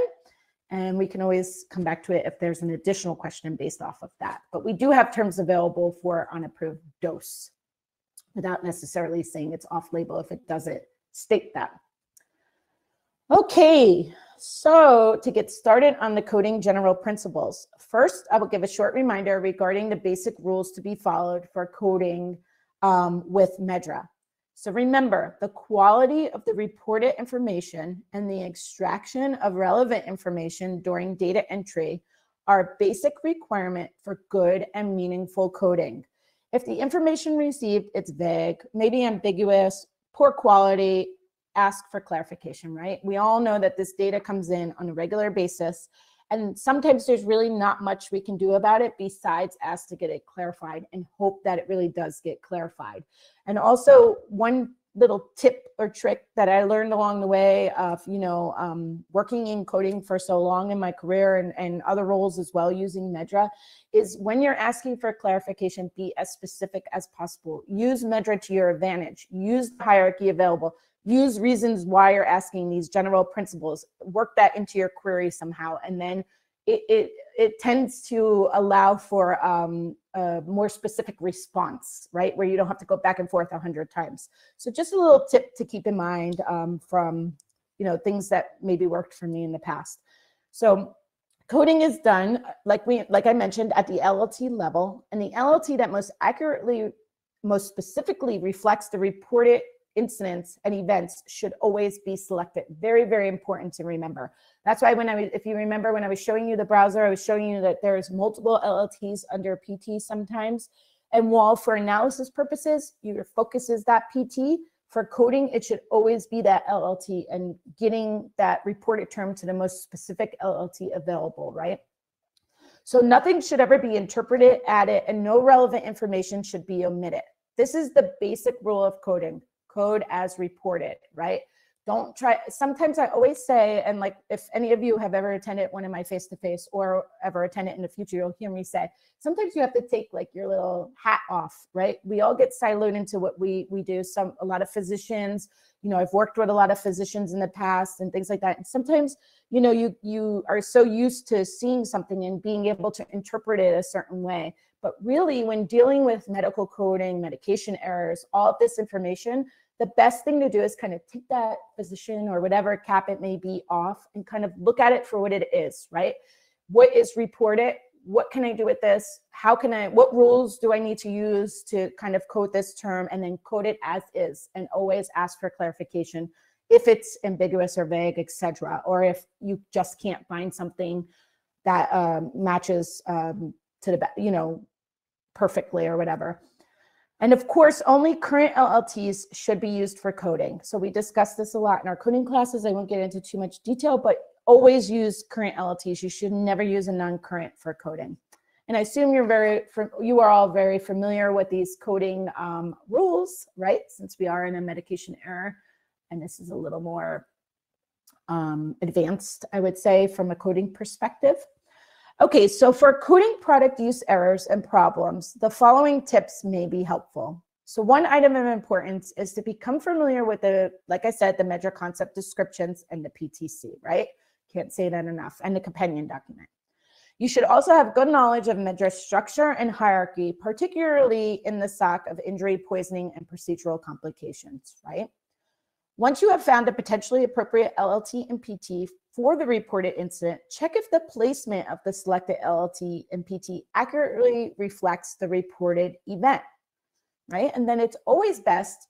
and we can always come back to it if there's an additional question based off of that. But we do have terms available for unapproved dose without necessarily saying it's off-label if it doesn't state that. Okay, so to get started on the coding general principles, first I will give a short reminder regarding the basic rules to be followed for coding with MedDRA. So remember, the quality of the reported information and the extraction of relevant information during data entry are a basic requirement for good and meaningful coding. If the information received is vague, maybe ambiguous, poor quality, ask for clarification, right? We all know that this data comes in on a regular basis, and sometimes there's really not much we can do about it besides ask to get it clarified and hope that it really does get clarified. And also, one little tip or trick that I learned along the way of, working in coding for so long in my career and other roles as well using MedDRA is when you're asking for clarification, be as specific as possible. Use MedDRA to your advantage. Use the hierarchy available. Use reasons why you're asking these general principles. Work that into your query somehow, and then it tends to allow for a more specific response, right? Where you don't have to go back and forth 100 times. So just a little tip to keep in mind from things that maybe worked for me in the past. So coding is done, like I mentioned, at the LLT level, and the LLT that most specifically reflects the reported incidents and events should always be selected. Very, very important to remember. That's why if you remember when I was showing you the browser, I was showing you that there's multiple LLTs under PT sometimes. And while for analysis purposes, your focus is that PT, for coding, it should always be that LLT and getting that reported term to the most specific LLT available, right? So nothing should ever be interpreted, added, and no relevant information should be omitted. This is the basic rule of coding. Code as reported, right? Don't try. Sometimes I always say, and like if any of you have ever attended one of my face-to-face or ever attend it in the future, you'll hear me say, sometimes you have to take like your little hat off, right? We all get siloed into what we do. A lot of physicians, I've worked with a lot of physicians in the past and things like that. And sometimes, you are so used to seeing something and being able to interpret it a certain way. But really, when dealing with medical coding, medication errors, all of this information, the best thing to do is kind of take that physician or whatever cap it may be off and kind of look at it for what it is, right? What is reported? What can I do with this? What rules do I need to use to kind of code this term, and then code it as is, and always ask for clarification if it's ambiguous or vague, etc. Or if you just can't find something that matches to the, perfectly or whatever. And of course, only current LLTs should be used for coding. So we discussed this a lot in our coding classes. I won't get into too much detail, but always use current LLTs. You should never use a non-current for coding. And I assume you are all very familiar with these coding rules, right? Since we are in a medication error, and this is a little more advanced, I would say, from a coding perspective. Okay, so for coding product use errors and problems, the following tips may be helpful. So one item of importance is to become familiar with like I said, the MedDRA concept descriptions and the PTC, right? Can't say that enough, and the companion document. You should also have good knowledge of MedDRA structure and hierarchy, particularly in the SOC of injury, poisoning, and procedural complications, right? Once you have found a potentially appropriate LLT and PT for the reported incident, check if the placement of the selected LLT and PT accurately reflects the reported event, right? And then it's always best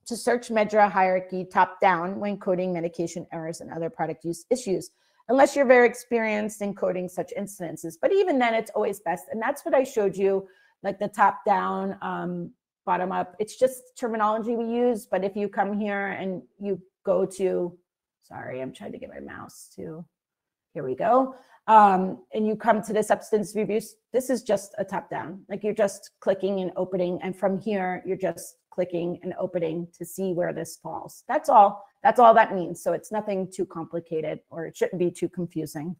to search MedDRA hierarchy top down when coding medication errors and other product use issues, unless you're very experienced in coding such incidences. But even then, it's always best. And that's what I showed you, like the top down, bottom up. It's just terminology we use. But if you come here and you go to, sorry, I'm trying to get my mouse to, here we go. and you come to the substance reviews, this is just a top down. Like you're just clicking and opening. And from here, you're just clicking and opening to see where this falls. That's all that means. So it's nothing too complicated, or it shouldn't be too confusing.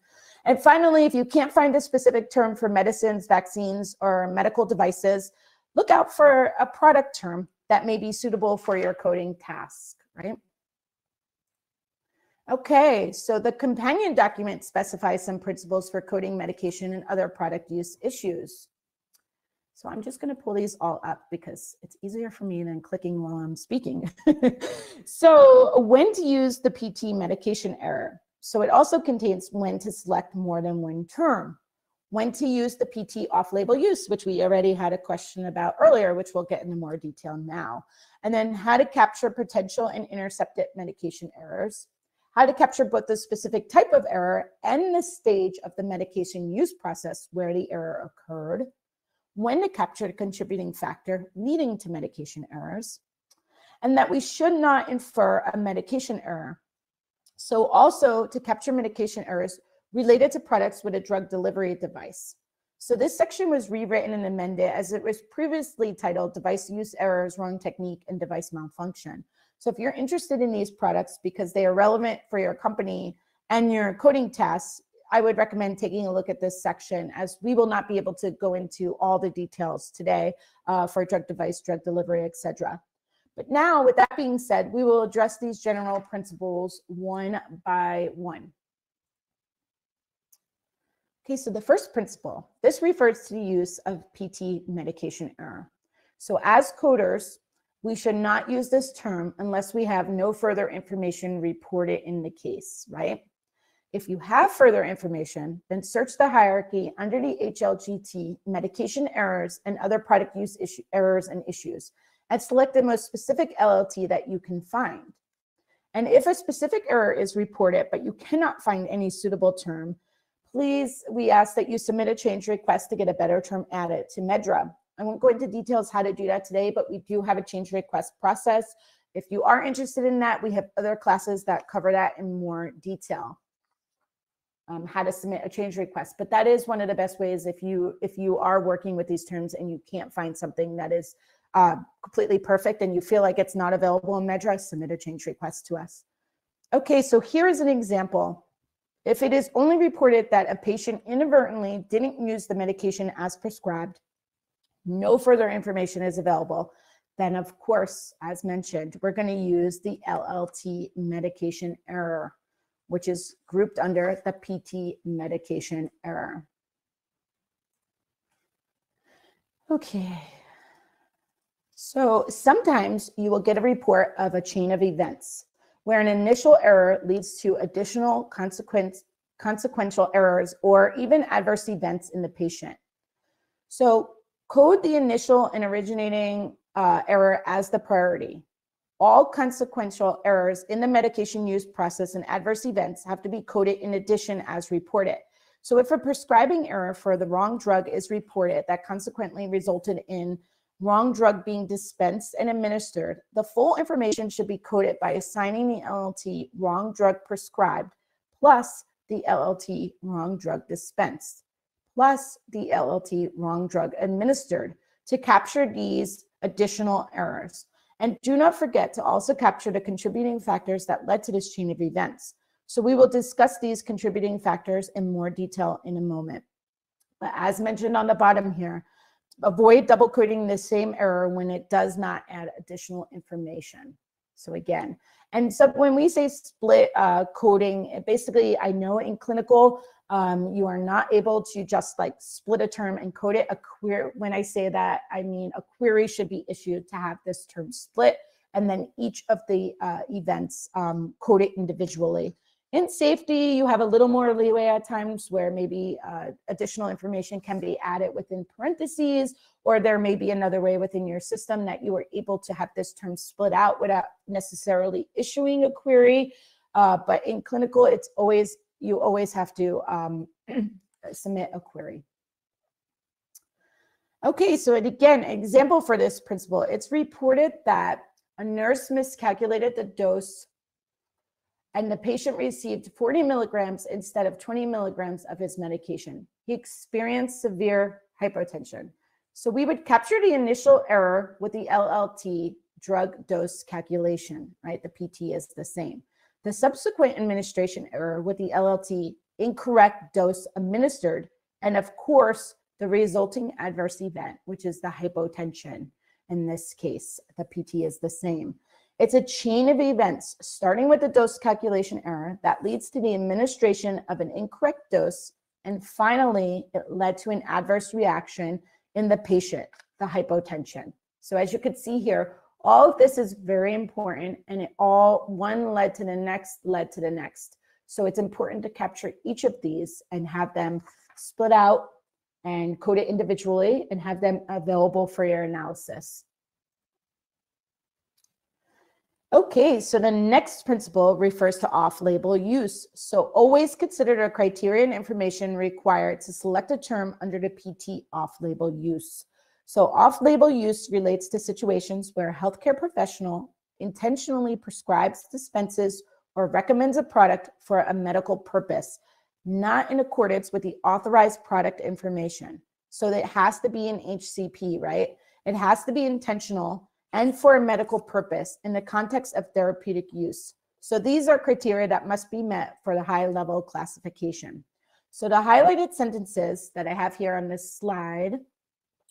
And finally, if you can't find a specific term for medicines, vaccines, or medical devices, look out for a product term that may be suitable for your coding task, right? Okay, so the companion document specifies some principles for coding medication and other product use issues. So I'm just going to pull these all up because it's easier for me than clicking while I'm speaking. So when to use the PT medication error. So it also contains when to select more than one term, when to use the PT off-label use, which we already had a question about earlier, which we'll get into more detail now. And then how to capture potential and intercepted medication errors, how to capture both the specific type of error and the stage of the medication use process where the error occurred, when to capture the contributing factor leading to medication errors, and that we should not infer a medication error. So also to capture medication errors related to products with a drug delivery device. So this section was rewritten and amended as it was previously titled Device Use Errors, Wrong Technique, and Device Malfunction. So if you're interested in these products because they are relevant for your company and your coding tasks, I would recommend taking a look at this section, as we will not be able to go into all the details today for drug device, drug delivery, etc. But now, with that being said, we will address these general principles one by one. Okay, so the first principle, this refers to the use of PT medication error. So as coders, we should not use this term unless we have no further information reported in the case, right? If you have further information, then search the hierarchy under the HLGT, medication errors and other product use errors and issues, and select the most specific LLT that you can find. And if a specific error is reported, but you cannot find any suitable term, please, we ask that you submit a change request to get a better term added to MedDRA. I won't go into details how to do that today, but we do have a change request process. If you are interested in that, we have other classes that cover that in more detail, how to submit a change request. But that is one of the best ways if you are working with these terms and you can't find something that is completely perfect and you feel like it's not available in MedDRA, submit a change request to us. Okay, so here is an example. If it is only reported that a patient inadvertently didn't use the medication as prescribed, no further information is available, then of course, as mentioned, we're going to use the LLT medication error, which is grouped under the PT medication error. Okay. So sometimes you will get a report of a chain of events where an initial error leads to additional consequential errors or even adverse events in the patient. So code the initial and originating error as the priority. All consequential errors in the medication use process and adverse events have to be coded in addition as reported. So if a prescribing error for the wrong drug is reported that consequently resulted in wrong drug being dispensed and administered, the full information should be coded by assigning the LLT wrong drug prescribed plus the LLT wrong drug dispensed plus the LLT wrong drug administered to capture these additional errors. And do not forget to also capture the contributing factors that led to this chain of events. So we will discuss these contributing factors in more detail in a moment. But as mentioned on the bottom here, avoid double coding the same error when it does not add additional information. So again, and so when we say split coding, basically I know in clinical, you are not able to just like split a term and code it. When I say that, I mean a query should be issued to have this term split, and then each of the events coded individually. In safety, you have a little more leeway at times where maybe additional information can be added within parentheses, or there may be another way within your system that you are able to have this term split out without necessarily issuing a query. But in clinical, you always have to submit a query. Okay, so again, example for this principle, it's reported that a nurse miscalculated the dose and the patient received 40 milligrams instead of 20 milligrams of his medication. He experienced severe hypotension. So we would capture the initial error with the LLT, drug dose calculation, right? The PT is the same. The subsequent administration error with the LLT, incorrect dose administered, and of course, the resulting adverse event, which is the hypotension. In this case, the PT is the same. It's a chain of events, starting with the dose calculation error that leads to the administration of an incorrect dose, and finally, it led to an adverse reaction in the patient, the hypotension. So as you can see here, all of this is very important, and it all one led to the next, led to the next. So it's important to capture each of these and have them split out and code it individually and have them available for your analysis. Okay, so the next principle refers to off-label use. So always consider the criteria and information required to select a term under the PT off-label use. So off-label use relates to situations where a healthcare professional intentionally prescribes, dispenses, or recommends a product for a medical purpose, not in accordance with the authorized product information. So it has to be an HCP, right? It has to be intentional and for a medical purpose in the context of therapeutic use. So these are criteria that must be met for the high-level classification. So the highlighted sentences that I have here on this slide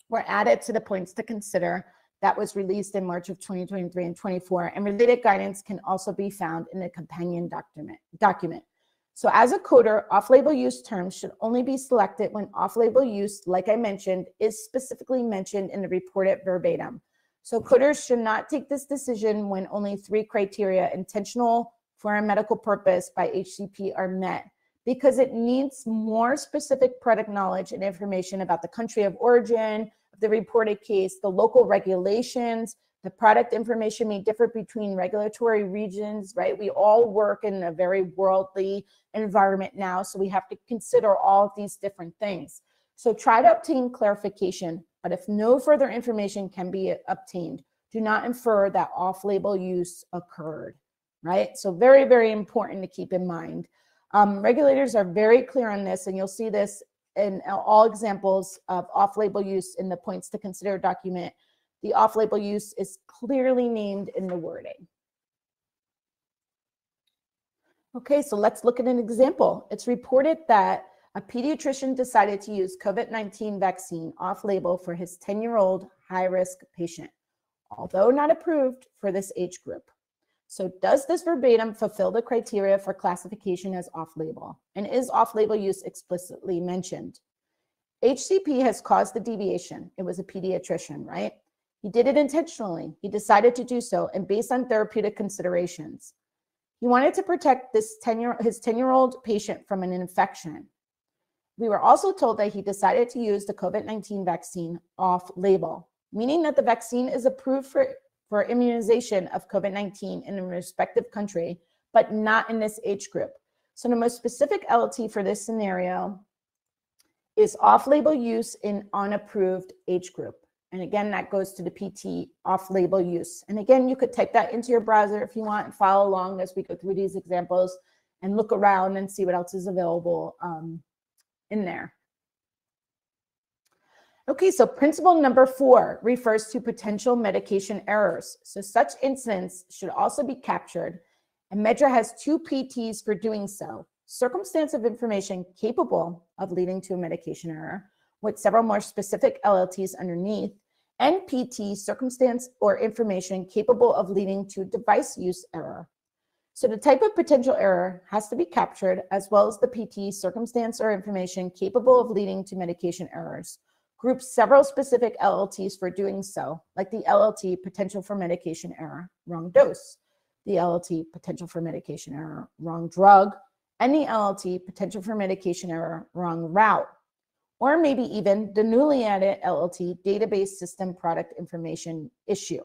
were added to the points to consider that was released in March of 2023 and 24, and related guidance can also be found in the companion document. So as a coder, off-label use terms should only be selected when off-label use, like I mentioned, is specifically mentioned in the reported verbatim. So coders should not take this decision when only 3 criteria, intentional, for a medical purpose by HCP, are met, because it needs more specific product knowledge and information about the country of origin, the reported case, the local regulations. The product information may differ between regulatory regions, right? We all work in a very worldly environment now, so we have to consider all of these different things. So try to obtain clarification, but if no further information can be obtained, do not infer that off-label use occurred, right? So very, very important to keep in mind. Regulators are very clear on this, and you'll see this in all examples of off-label use in the points to consider document. The off-label use is clearly named in the wording. Okay, so let's look at an example. It's reported that a pediatrician decided to use COVID-19 vaccine off-label for his 10-year-old high-risk patient, although not approved for this age group. So does this verbatim fulfill the criteria for classification as off-label? And is off-label use explicitly mentioned? HCP has caused the deviation. It was a pediatrician, right? He did it intentionally. He decided to do so, and based on therapeutic considerations. He wanted to protect his 10-year-old patient from an infection. We were also told that he decided to use the COVID-19 vaccine off-label, meaning that the vaccine is approved for immunization of COVID-19 in a respective country, but not in this age group. So the most specific LLT for this scenario is off-label use in unapproved age group. And again, that goes to the PT off-label use. And again, you could type that into your browser if you want and follow along as we go through these examples and look around and see what else is available in there. Okay, so principle number 4 refers to potential medication errors. So such incidents should also be captured, and MedDRA has 2 PTs for doing so: circumstance of information capable of leading to a medication error, with several more specific LLTs underneath, and PT, circumstance or information capable of leading to device use error. So the type of potential error has to be captured, as well as the PT, circumstance or information capable of leading to medication errors. Group several specific LLTs for doing so, like the LLT, potential for medication error, wrong dose, the LLT, potential for medication error, wrong drug, and the LLT, potential for medication error, wrong route, or maybe even the newly added LLT, database system product information issue.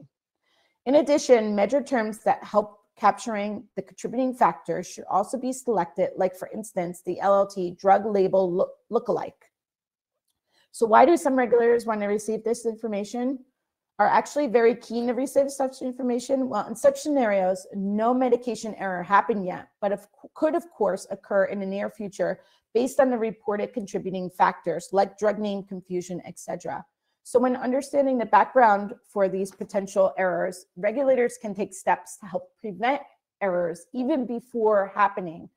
In addition, MedDRA terms that help capturing the contributing factors should also be selected, like for instance, the LLT, drug label lookalike. So why do some regulators want to receive this information? are actually very keen to receive such information? Well, in such scenarios, no medication error happened yet, but could, of course, occur in the near future based on the reported contributing factors like drug name confusion, etc. So when understanding the background for these potential errors, regulators can take steps to help prevent errors even before happening.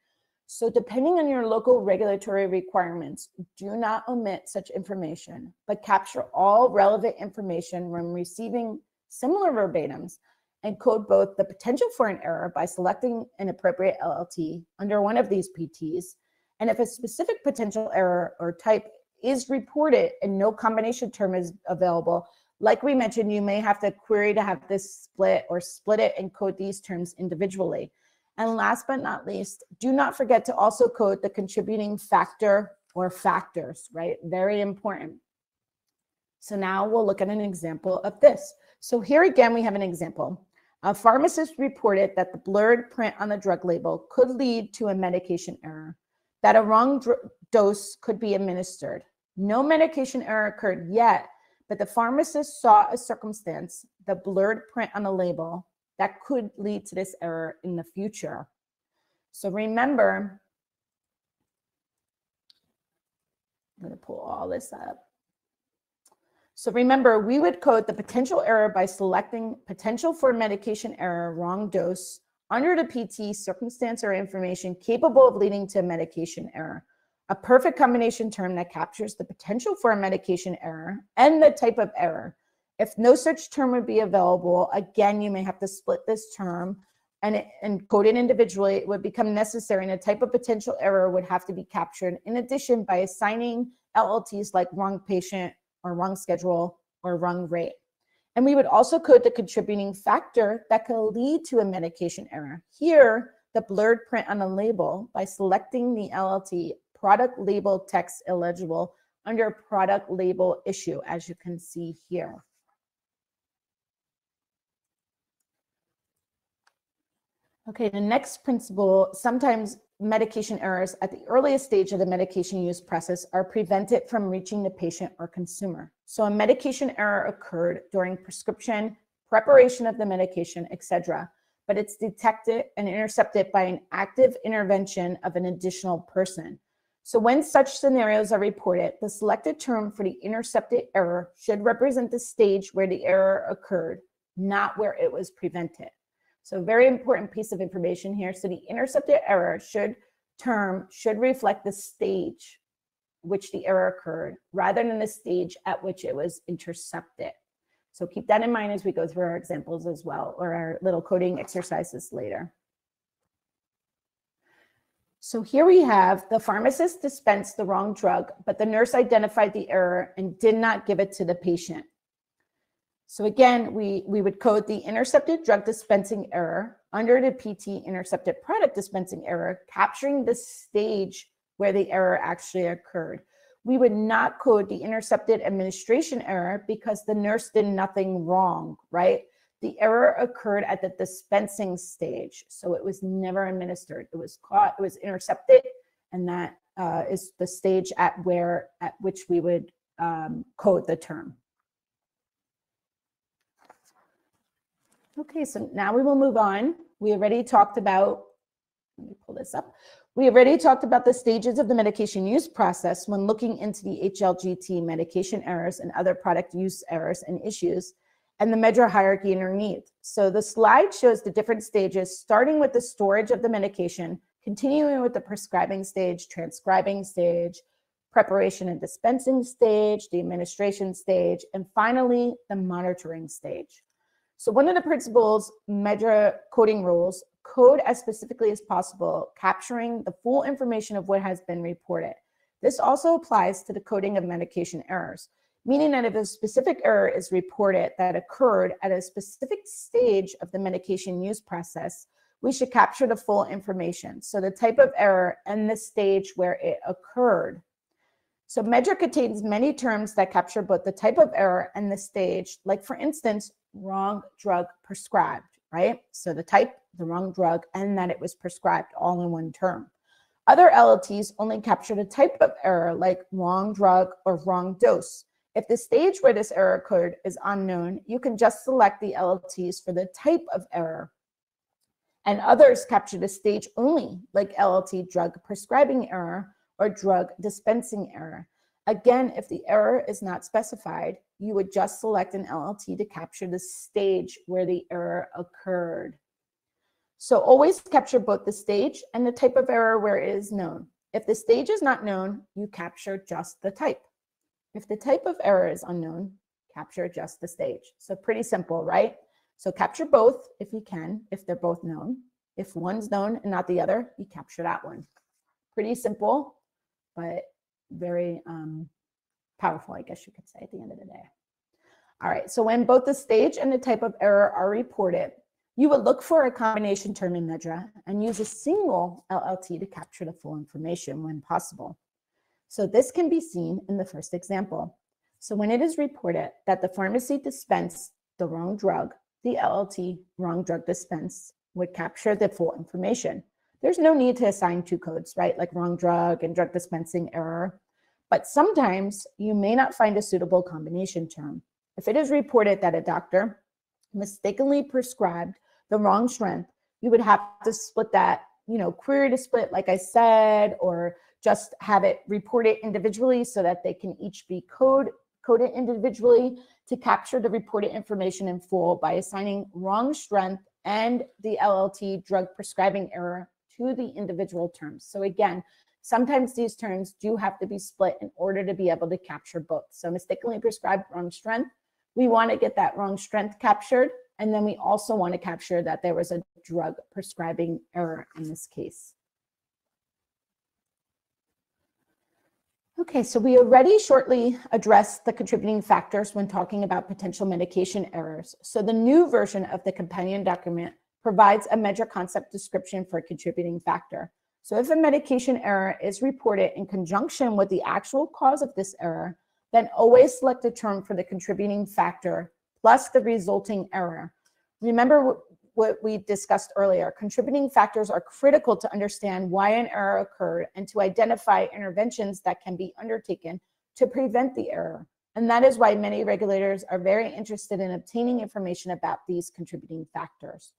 So depending on your local regulatory requirements, do not omit such information, but capture all relevant information when receiving similar verbatims and code both the potential for an error by selecting an appropriate LLT under one of these PTs. And if a specific potential error or type is reported and no combination term is available, like we mentioned, you may have to query to have this split or split it and code these terms individually. And last but not least, do not forget to also code the contributing factor or factors, right? Very important. So now we'll look at an example of this. So here again, we have an example. A pharmacist reported that the blurred print on the drug label could lead to a medication error, that a wrong dose could be administered. No medication error occurred yet, but the pharmacist saw a circumstance, the blurred print on the label, that could lead to this error in the future. So remember, I'm going to pull all this up. So remember, we would code the potential error by selecting potential for medication error, wrong dose, under the PT, circumstance or information capable of leading to a medication error. A perfect combination term that captures the potential for a medication error and the type of error. If no such term would be available, again, you may have to split this term and code it individually. It would become necessary, and a type of potential error would have to be captured in addition by assigning LLTs like wrong patient or wrong schedule or wrong rate. And we would also code the contributing factor that could lead to a medication error. Here, the blurred print on the label by selecting the LLT product label text illegible under product label issue, as you can see here. Okay, the next principle, sometimes medication errors at the earliest stage of the medication use process are prevented from reaching the patient or consumer. So a medication error occurred during prescription, preparation of the medication, etc., but it's detected and intercepted by an active intervention of an additional person. So when such scenarios are reported, the selected term for the intercepted error should represent the stage where the error occurred, not where it was prevented. So very important piece of information here. So the intercepted error should reflect the stage which the error occurred rather than the stage at which it was intercepted. So keep that in mind as we go through our examples as well, or our little coding exercises later. So here we have the pharmacist dispensed the wrong drug, but the nurse identified the error and did not give it to the patient. So again, we would code the intercepted drug dispensing error under the PT intercepted product dispensing error, capturing the stage where the error actually occurred. We would not code the intercepted administration error because the nurse did nothing wrong, right? The error occurred at the dispensing stage, so it was never administered. It was caught, it was intercepted, and that is the stage at which we would code the term. Okay, so now we will move on. We already talked about, let me pull this up. We already talked about the stages of the medication use process when looking into the HLGT medication errors and other product use errors and issues, and the MedDRA hierarchy underneath. So the slide shows the different stages, starting with the storage of the medication, continuing with the prescribing stage, transcribing stage, preparation and dispensing stage, the administration stage, and finally the monitoring stage. So one of the principles, MedDRA coding rules, code as specifically as possible, capturing the full information of what has been reported. This also applies to the coding of medication errors, meaning that if a specific error is reported that occurred at a specific stage of the medication use process, we should capture the full information. So the type of error and the stage where it occurred. So MedDRA contains many terms that capture both the type of error and the stage, like for instance, wrong drug prescribed, right? So the type, the wrong drug, and that it was prescribed all in one term. Other LLTs only capture the type of error, like wrong drug or wrong dose. If the stage where this error occurred is unknown, you can just select the LLTs for the type of error. And others capture the stage only, like LLT drug prescribing error or drug dispensing error. Again, if the error is not specified, you would just select an LLT to capture the stage where the error occurred. So always capture both the stage and the type of error where it is known. If the stage is not known, you capture just the type. If the type of error is unknown, capture just the stage. So pretty simple, right? So capture both if you can, if they're both known. If one's known and not the other, you capture that one. Pretty simple, but very powerful, I guess you could say, at the end of the day. All right, so when both the stage and the type of error are reported, you would look for a combination term in MedDRA and use a single LLT to capture the full information when possible. So this can be seen in the first example. So when it is reported that the pharmacy dispensed the wrong drug, the LLT wrong drug dispense would capture the full information. There's no need to assign two codes, right? Like wrong drug and drug dispensing error. But sometimes you may not find a suitable combination term. If it is reported that a doctor mistakenly prescribed the wrong strength, you would have to split that, query to split, like I said, or just have it reported individually so that they can each be coded individually to capture the reported information in full by assigning wrong strength and the LLT drug prescribing error to the individual terms. So again, sometimes these terms do have to be split in order to be able to capture both. So mistakenly prescribed wrong strength, we want to get that wrong strength captured. And then we also want to capture that there was a drug prescribing error in this case. Okay, so we already shortly addressed the contributing factors when talking about potential medication errors. So the new version of the companion document provides a MedDRA concept description for a contributing factor. So if a medication error is reported in conjunction with the actual cause of this error, then always select a term for the contributing factor plus the resulting error. Remember what we discussed earlier. Contributing factors are critical to understand why an error occurred and to identify interventions that can be undertaken to prevent the error. And that is why many regulators are very interested in obtaining information about these contributing factors.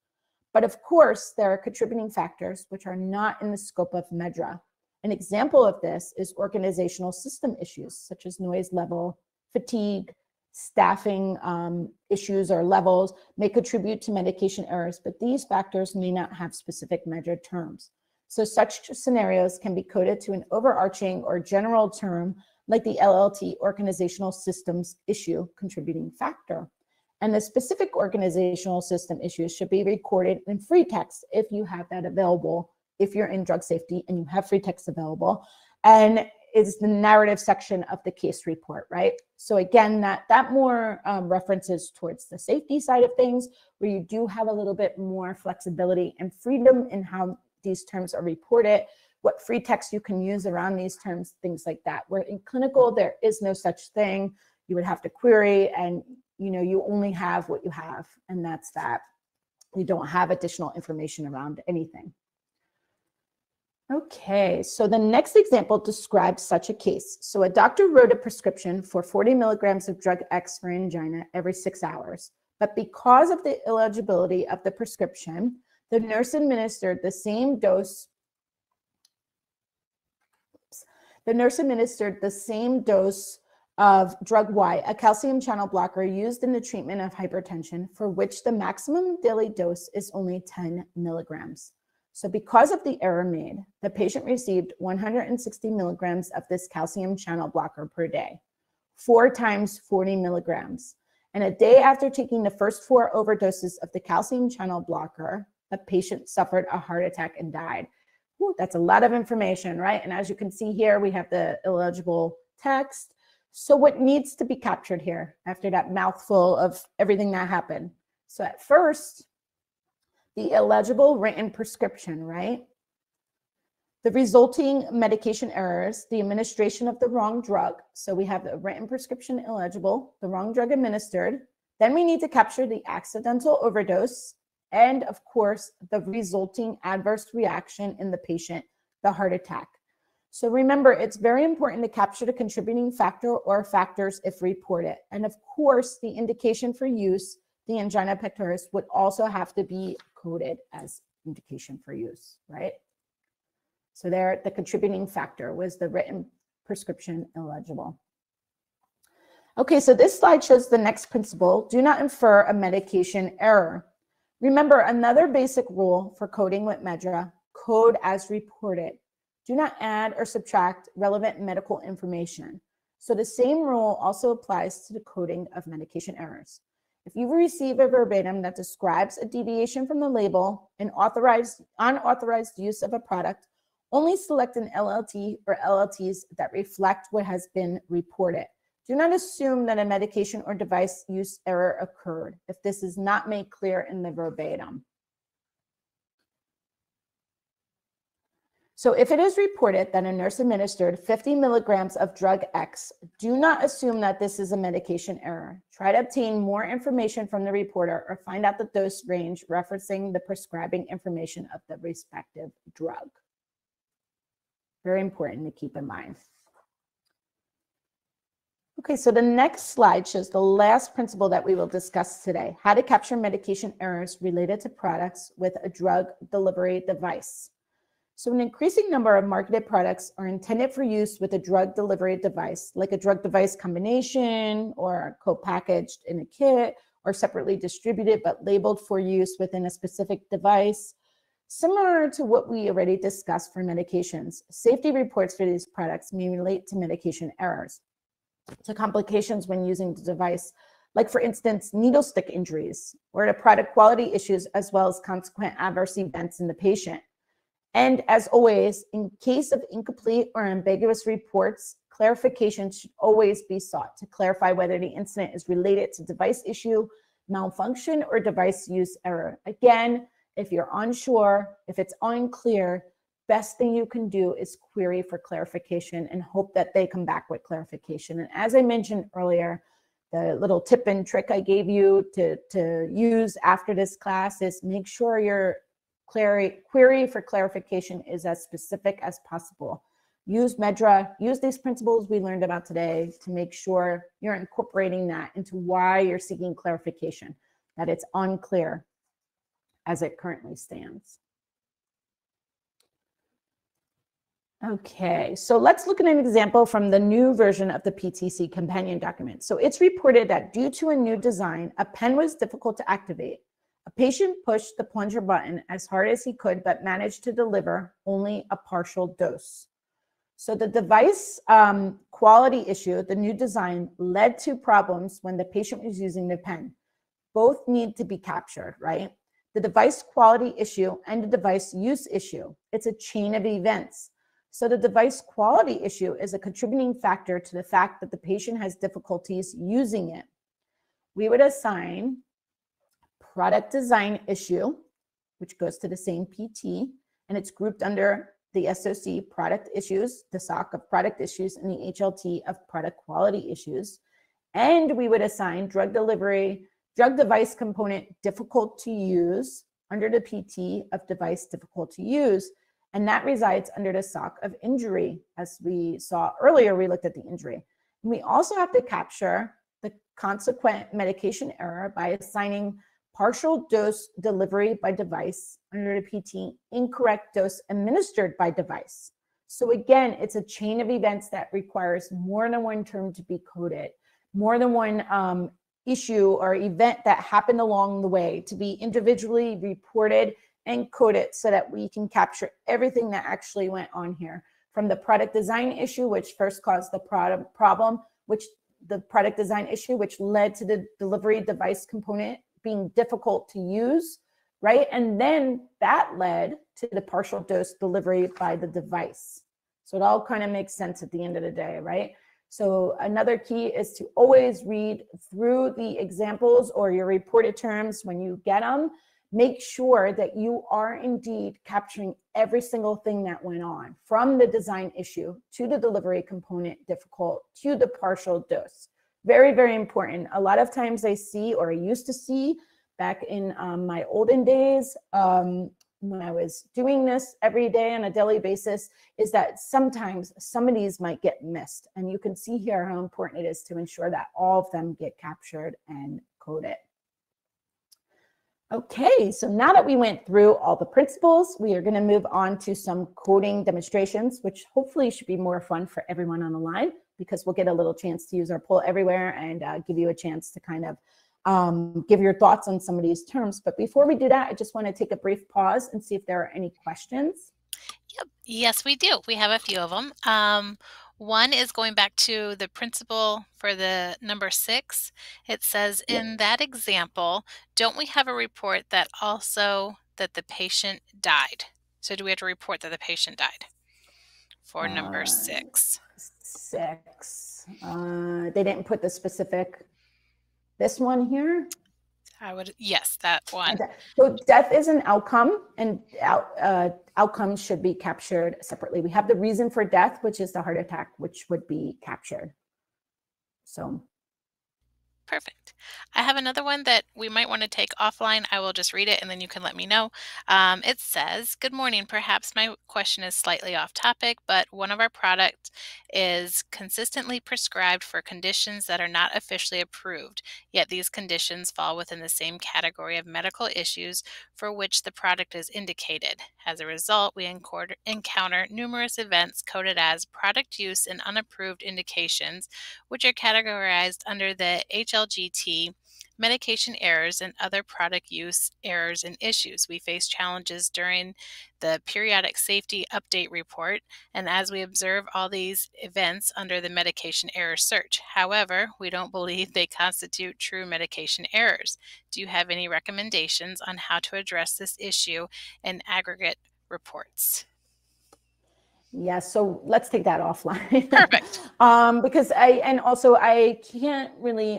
But of course, there are contributing factors which are not in the scope of MedDRA. An example of this is organizational system issues such as noise level, fatigue, staffing issues or levels may contribute to medication errors, but these factors may not have specific MedDRA terms. So such scenarios can be coded to an overarching or general term like the LLT organizational systems issue contributing factor. And the specific organizational system issues should be recorded in free text if you have that available, if you're in drug safety and you have free text available. And is the narrative section of the case report, right? So again, that more references towards the safety side of things, where you do have a little bit more flexibility and freedom in how these terms are reported, what free text you can use around these terms, things like that. Where in clinical, there is no such thing. You would have to query, and you only have what you have, and that's that. You don't have additional information around anything. Okay, so the next example describes such a case. So a doctor wrote a prescription for 40 milligrams of drug X for angina every 6 hours. But because of the illegibility of the prescription, the nurse administered the same dose. The nurse administered the same dose of drug Y, a calcium channel blocker used in the treatment of hypertension, for which the maximum daily dose is only 10 milligrams. So because of the error made, the patient received 160 milligrams of this calcium channel blocker per day, 4 times 40 milligrams. And a day after taking the first 4 overdoses of the calcium channel blocker, the patient suffered a heart attack and died. Ooh, that's a lot of information, right? And as you can see here, we have the illegible text. So what needs to be captured here after that mouthful of everything that happened? So at first, the illegible written prescription, right? The resulting medication errors, the administration of the wrong drug. So we have the written prescription illegible, the wrong drug administered. Then we need to capture the accidental overdose, and of course, the resulting adverse reaction in the patient, the heart attack. So remember, it's very important to capture the contributing factor or factors if reported. And of course, the indication for use, the angina pectoris, would also have to be coded as indication for use, right? So there, the contributing factor was the written prescription illegible. Okay, so this slide shows the next principle. Do not infer a medication error. Remember, another basic rule for coding with MedDRA, code as reported. Do not add or subtract relevant medical information. So the same rule also applies to the coding of medication errors. If you receive a verbatim that describes a deviation from the label and unauthorized use of a product, only select an LLT or LLTs that reflect what has been reported. Do not assume that a medication or device use error occurred if this is not made clear in the verbatim. So if it is reported that a nurse administered 50 milligrams of drug X, do not assume that this is a medication error. Try to obtain more information from the reporter or find out the dose range referencing the prescribing information of the respective drug. Very important to keep in mind. Okay, so the next slide shows the last principle that we will discuss today, how to capture medication errors related to products with a drug delivery device. So an increasing number of marketed products are intended for use with a drug delivery device, like a drug device combination or co-packaged in a kit or separately distributed but labeled for use within a specific device. Similar to what we already discussed for medications, safety reports for these products may relate to medication errors, to complications when using the device, like for instance, needle stick injuries, or to product quality issues, as well as consequent adverse events in the patient. And as always, in case of incomplete or ambiguous reports, clarification should always be sought to clarify whether the incident is related to device issue, malfunction, or device use error. Again, if you're unsure, if it's unclear, best thing you can do is query for clarification and hope that they come back with clarification. And as I mentioned earlier, the little tip and trick I gave you to use after this class is make sure your query for clarification is as specific as possible. Use MedDRA, use these principles we learned about today to make sure you're incorporating that into why you're seeking clarification, that it's unclear as it currently stands. Okay, so let's look at an example from the new version of the PTC companion document. So it's reported that due to a new design, a pen was difficult to activate. A patient pushed the plunger button as hard as he could, but managed to deliver only a partial dose. So the device quality issue, the new design, led to problems when the patient was using the pen. Both need to be captured, right? The device quality issue and the device use issue. It's a chain of events. So the device quality issue is a contributing factor to the fact that the patient has difficulties using it. We would assign product design issue, which goes to the same PT, and it's grouped under the SOC product issues, the SOC of product issues, and the HLT of product quality issues. And we would assign drug device component difficult to use under the PT of device difficult to use. And that resides under the SOC of injury. As we saw earlier, we looked at the injury. And we also have to capture the consequent medication error by assigning partial dose delivery by device under the PT, incorrect dose administered by device. So again, it's a chain of events that requires more than one term to be coded, more than one issue or event that happened along the way to be individually reported and coded so that we can capture everything that actually went on here, from the product design issue, which first caused the problem, which the product design issue, which led to the delivery device component being difficult to use, right? And then that led to the partial dose delivery by the device. So it all kind of makes sense at the end of the day, right? So another key is to always read through the examples or your reported terms when you get them. Make sure that you are indeed capturing every single thing that went on, from the design issue to the delivery component difficult to the partial dose. Very, very important. A lot of times I see, or I used to see back in my olden days, when I was doing this every day on a daily basis is that sometimes some of these might get missed. And you can see here how important it is to ensure that all of them get captured and coded. Okay, so now that we went through all the principles, we are going to move on to some coding demonstrations, which hopefully should be more fun for everyone on the line, because we'll get a little chance to use our poll everywhere and give you a chance to kind of give your thoughts on some of these terms. But before we do that, I just want to take a brief pause and see if there are any questions. Yep. Yes, we do. We have a few of them. One is going back to the principle for the number 6. It says, in that example, don't we have a report that the patient died? So do we have to report that the patient died for number 6? 6. They didn't put the specific, this one here? Yes, that one. So death is an outcome, and outcomes should be captured separately. We have the reason for death, which is the heart attack, which would be captured. So. Perfect. I have another one that we might want to take offline. I will just read it and then you can let me know. It says, good morning. Perhaps my question is slightly off topic, but one of our products is consistently prescribed for conditions that are not officially approved, yet these conditions fall within the same category of medical issues for which the product is indicated. As a result, we encounter numerous events coded as product use and unapproved indications, which are categorized under the HLGT, medication errors, and other product use errors and issues. We face challenges during the periodic safety update report, and as we observe all these events under the medication error search. However, we don't believe they constitute true medication errors. Do you have any recommendations on how to address this issue in aggregate reports? Yeah, so let's take that offline. Perfect. Because I can't really,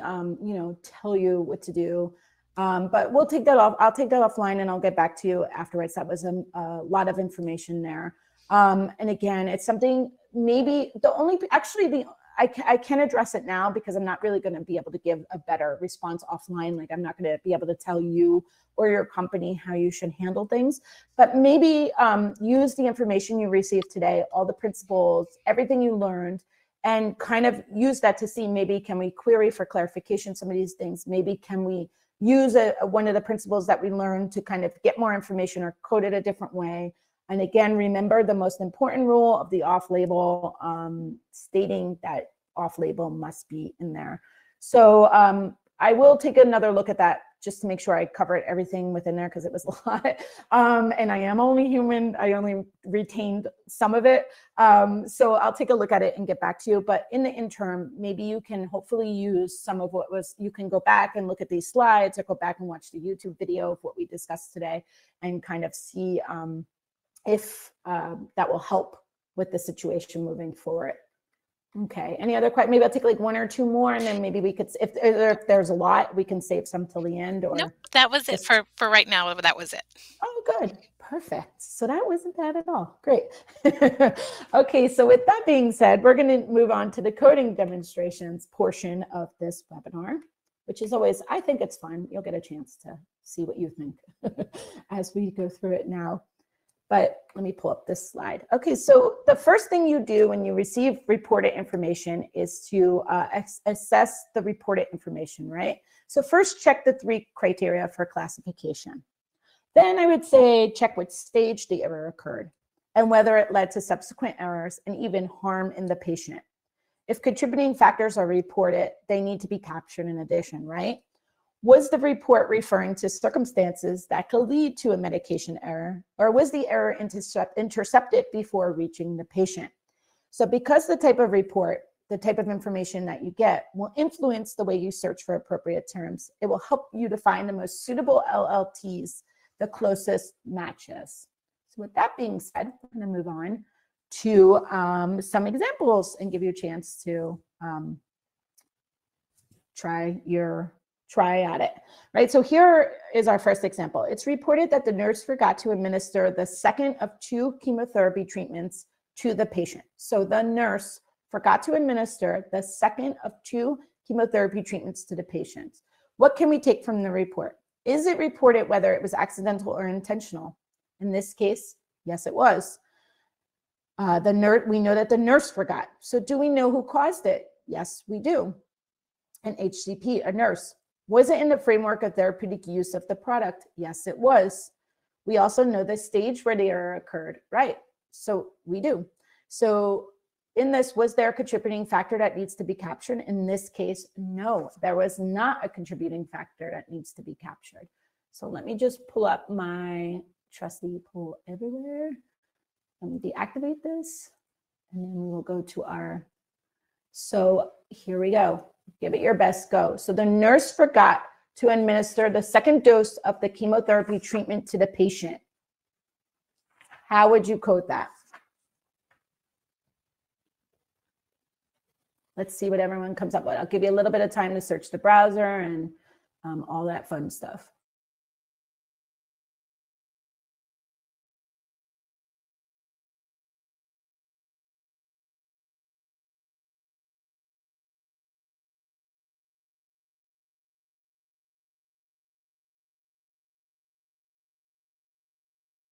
tell you what to do. But we'll take that off. I'll take that offline and I'll get back to you afterwards. That was a lot of information there. And again, it's something maybe I can address it now because I'm not really going to be able to give a better response offline. Like I'm not going to be able to tell you or your company how you should handle things, but maybe use the information you received today, all the principles, everything you learned, and kind of use that to see maybe can we query for clarification some of these things? Maybe can we use one of the principles that we learned to kind of get more information or code it a different way? And again, remember the most important rule of the off-label, stating that off-label must be in there. So I will take another look at that just to make sure I covered everything within there because it was a lot. And I am only human. I only retained some of it. So I'll take a look at it and get back to you. But in the interim, maybe you can hopefully use some of you can go back and look at these slides or go back and watch the YouTube video of what we discussed today and kind of see if that will help with the situation moving forward. Okay, any other questions? Maybe I'll take like one or two more and then maybe we could, if there's a lot, we can save some till the end. Or nope, that was it for right now. That was it. Oh, good. Perfect. So that wasn't bad at all. Great. Okay, so with that being said, we're going to move on to the coding demonstrations portion of this webinar, which is always, I think it's fun. You'll get a chance to see what you think as we go through it now. But let me pull up this slide. Okay, so the first thing you do when you receive reported information is to assess the reported information, right? So first check the 3 criteria for classification. Then I would say check what stage the error occurred and whether it led to subsequent errors and even harm in the patient. If contributing factors are reported, they need to be captured in addition, right? Was the report referring to circumstances that could lead to a medication error, or was the error intercepted before reaching the patient? So because the type of report, the type of information that you get will influence the way you search for appropriate terms, it will help you to find the most suitable LLTs, the closest matches. So with that being said, we're going to move on to some examples and give you a chance to try at it, right? So here is our first example. It's reported that the nurse forgot to administer the second of 2 chemotherapy treatments to the patient. So the nurse forgot to administer the second of 2 chemotherapy treatments to the patient. What can we take from the report? Is it reported whether it was accidental or intentional? In this case, yes, it was. We know that the nurse forgot. So do we know who caused it? Yes, we do. An HCP, a nurse. Was it in the framework of therapeutic use of the product? Yes, it was. We also know the stage where the error occurred, right? So we do. So in this, was there a contributing factor that needs to be captured? In this case, no, there was not a contributing factor that needs to be captured. So let me just pull up my trusty pull everywhere. Let me deactivate this, and then we will go to our, so here we go. Give it your best go. So the nurse forgot to administer the second dose of the chemotherapy treatment to the patient. How would you code that? Let's see what everyone comes up with. I'll give you a little bit of time to search the browser and all that fun stuff.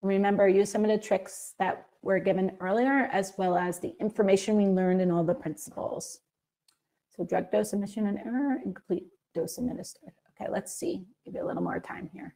Remember, use some of the tricks that were given earlier, as well as the information we learned in all the principles. So drug dose omission and error, incomplete dose administered. Okay, let's see. Give you a little more time here.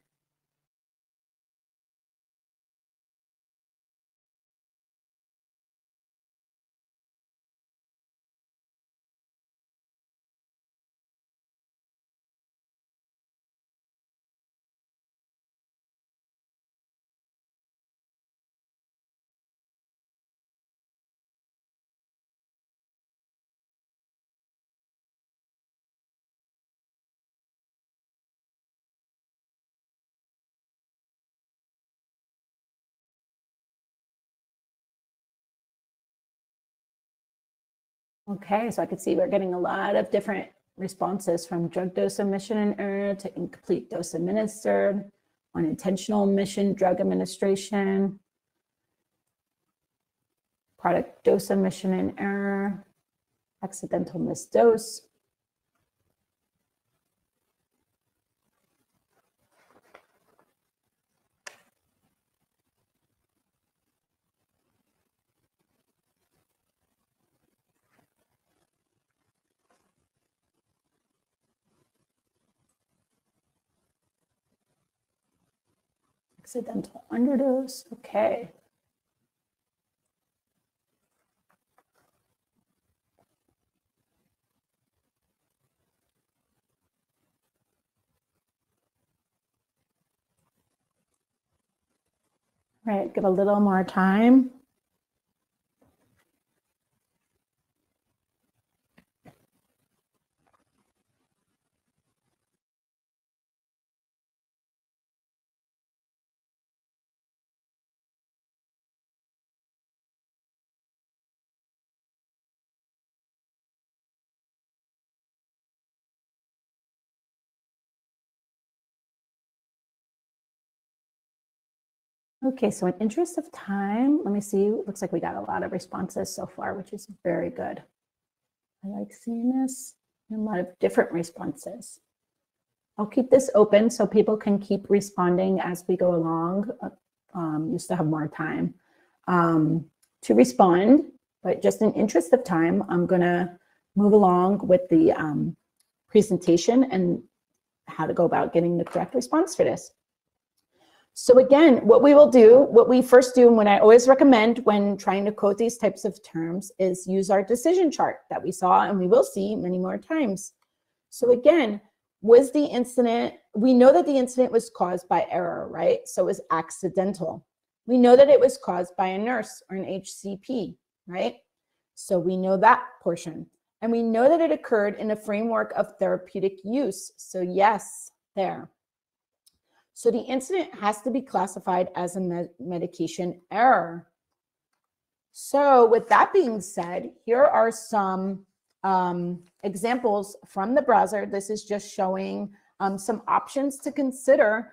Okay, so I can see we're getting a lot of different responses, from drug dose omission and error to incomplete dose administered, unintentional omission, drug administration, product dose omission and error, accidental missed dose. Accidental underdose, okay. All right, give a little more time. Okay, so in interest of time, let me see. It looks like we got a lot of responses so far, which is very good. I like seeing this. A lot of different responses. I'll keep this open so people can keep responding as we go along. You still have more time to respond, but just in interest of time, I'm gonna move along with the presentation and how to go about getting the correct response for this. So again, what we first do, and what I always recommend when trying to code these types of terms, is use our decision chart that we saw and we will see many more times. So again, was the incident, we know that the incident was caused by error, right? So it was accidental. We know that it was caused by a nurse or an HCP, right? So we know that portion. And we know that it occurred in a framework of therapeutic use. So yes, there. So the incident has to be classified as a medication error. So with that being said, here are some examples from the browser. This is just showing some options to consider.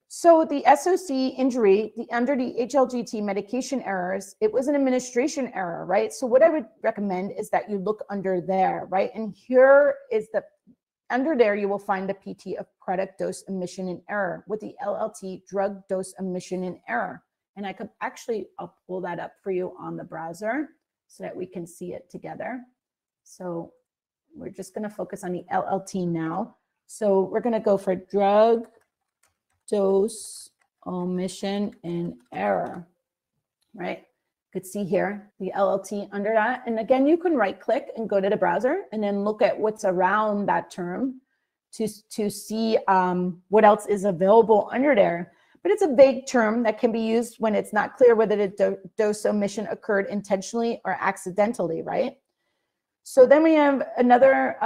So the SOC injury, under the HLGT medication errors, it was an administration error, right? So what I would recommend is that you look under there, right? And here is under there, you will find the PT of product dose omission and error with the LLT drug dose omission and error. And I could actually, I'll pull that up for you on the browser so that we can see it together. So we're just going to focus on the LLT now. So we're going to go for drug dose omission and error, right? You could see here the LLT under that. And again, you can right click and go to the browser and then look at what's around that term to see what else is available under there. But it's a vague term that can be used when it's not clear whether the dose omission occurred intentionally or accidentally, right? So then we have another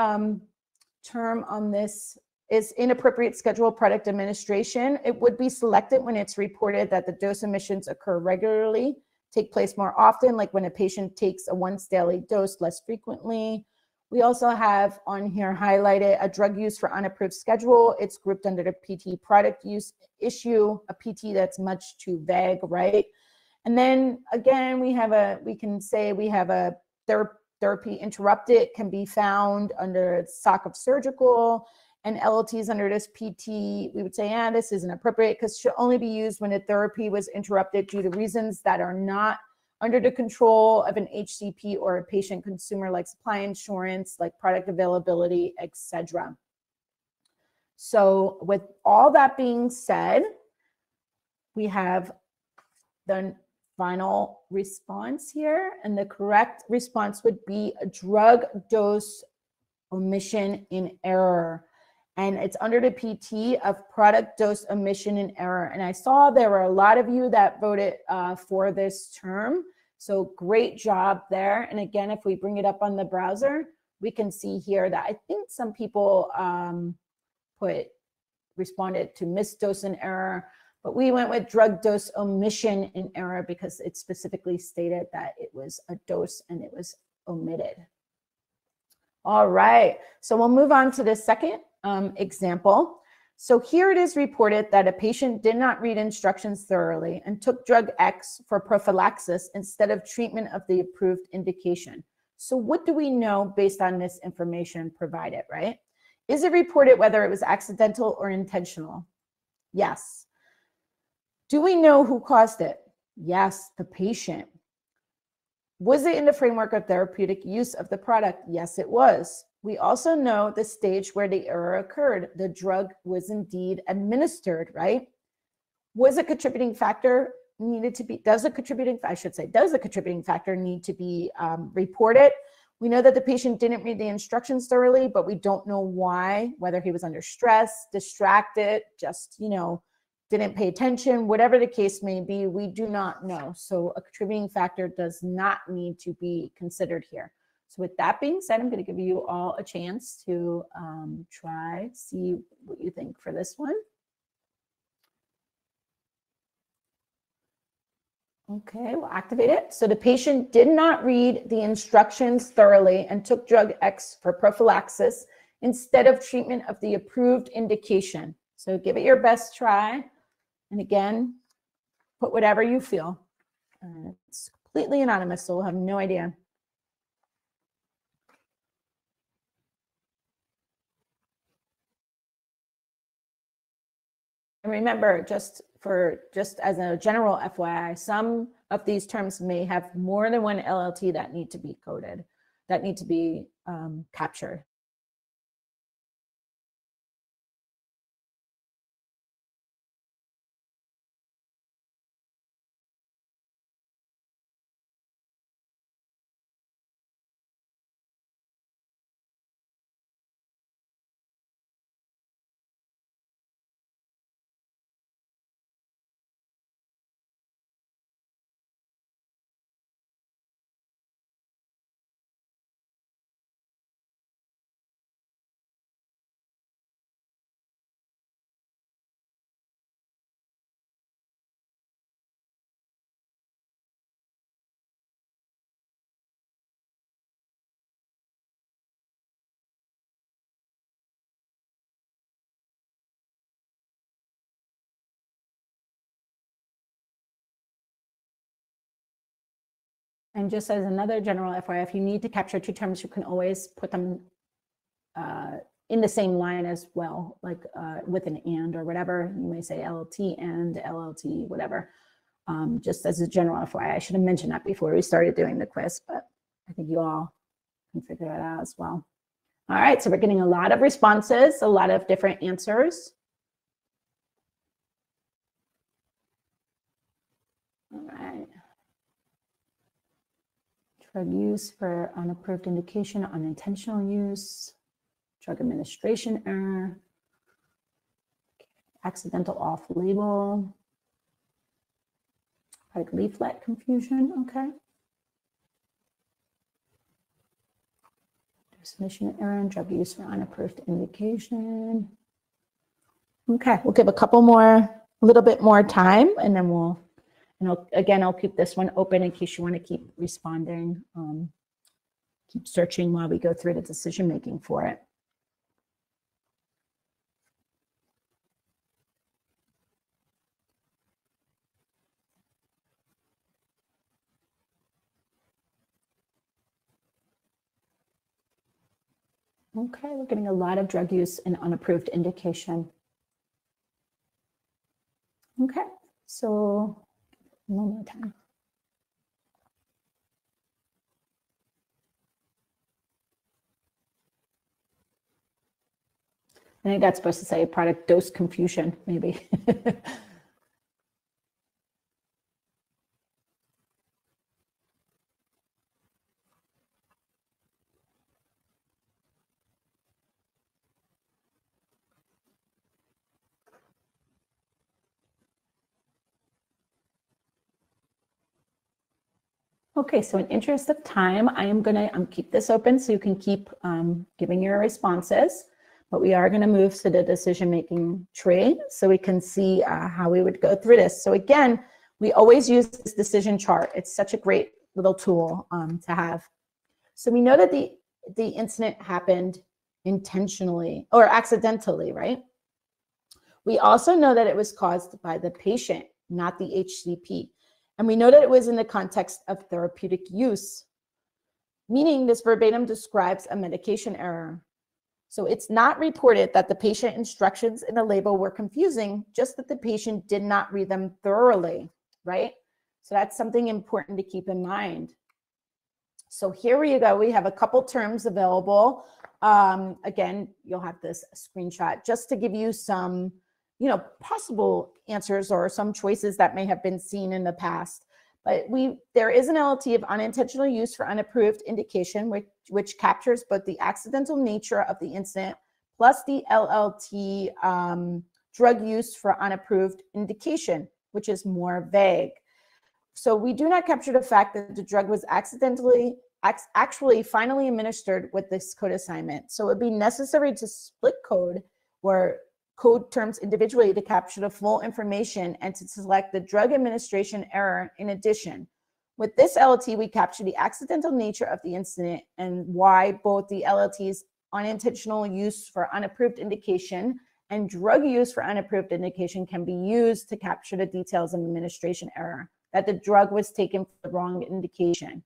term on this is inappropriate schedule product administration. It would be selected when it's reported that the dose omissions occur regularly, take place more often, like when a patient takes a once daily dose less frequently. We also have on here highlighted a drug use for unapproved schedule. It's grouped under the PT product use issue, a PT that's much too vague, right? And then again, we can say we have a therapy interrupted can be found under SOC of surgical, and LLTs under this PT, we would say, yeah, this isn't appropriate because it should only be used when the therapy was interrupted due to reasons that are not under the control of an HCP or a patient consumer, like supply insurance, like product availability, etc. So with all that being said, we have the final response here, and the correct response would be a drug dose omission in error. And it's under the PT of product dose omission and error. And I saw there were a lot of you that voted for this term. So great job there. And again, if we bring it up on the browser, we can see here that I think some people responded to missed dose and error, but we went with drug dose omission and error because it specifically stated that it was a dose and it was omitted. All right, so we'll move on to the second example. So here it is reported that a patient did not read instructions thoroughly and took drug X for prophylaxis instead of treatment of the approved indication. So what do we know based on this information provided, right? Is it reported whether it was accidental or intentional? Yes. Do we know who caused it? Yes, the patient. Was it in the framework of therapeutic use of the product? Yes, it was. We also know the stage where the error occurred. The drug was indeed administered, right? Was a contributing factor needed to be, does a contributing factor need to be reported? We know that the patient didn't read the instructions thoroughly, but we don't know why, whether he was under stress, distracted, just, didn't pay attention, whatever the case may be, we do not know. So a contributing factor does not need to be considered here. So with that being said, I'm going to give you all a chance to see what you think for this one. Okay, we'll activate it. So the patient did not read the instructions thoroughly and took drug X for prophylaxis instead of treatment of the approved indication. So give it your best try. And again, put whatever you feel. It's completely anonymous, so we'll have no idea. And remember, just as a general FYI, some of these terms may have more than one LLT that need to be coded, that need to be captured. And just as another general FYI, if you need to capture two terms, you can always put them in the same line as well, like with an and or whatever. You may say LLT and LLT, whatever. Just as a general FYI, I should have mentioned that before we started doing the quiz, but I think you all can figure that out as well. All right, so we're getting a lot of responses, a lot of different answers. All right. Drug use for unapproved indication, unintentional use, drug administration error, accidental off-label, product leaflet confusion, okay. Submission error and drug use for unapproved indication. Okay, we'll give a couple more, a little bit more time, and then I'll keep this one open in case you want to keep responding. Keep searching while we go through the decision making for it. Okay, we're getting a lot of drug use and unapproved indication. Okay, so one more time. I think that's supposed to say product dose confusion, maybe. Okay, so in interest of time, I'm gonna keep this open so you can keep giving your responses, but we are gonna move to the decision-making tree so we can see how we would go through this. So again, we always use this decision chart. It's such a great little tool to have. So we know that the incident happened intentionally or accidentally, right? We also know that it was caused by the patient, not the HCP. And we know that it was in the context of therapeutic use, meaning this verbatim describes a medication error. So it's not reported that the patient instructions in the label were confusing, just that the patient did not read them thoroughly, right? So that's something important to keep in mind. So here we go. We have a couple terms available. Again, you'll have this screenshot just to give you some possible answers or some choices that may have been seen in the past. But there is an LLT of unintentional use for unapproved indication, which captures both the accidental nature of the incident plus the LLT drug use for unapproved indication, which is more vague. So we do not capture the fact that the drug was actually finally administered with this code assignment. So it would be necessary to split code or code terms individually to capture the full information and to select the drug administration error in addition. With this LLT, we capture the accidental nature of the incident and why both the LLT's unintentional use for unapproved indication and drug use for unapproved indication can be used to capture the details of administration error, that the drug was taken for the wrong indication.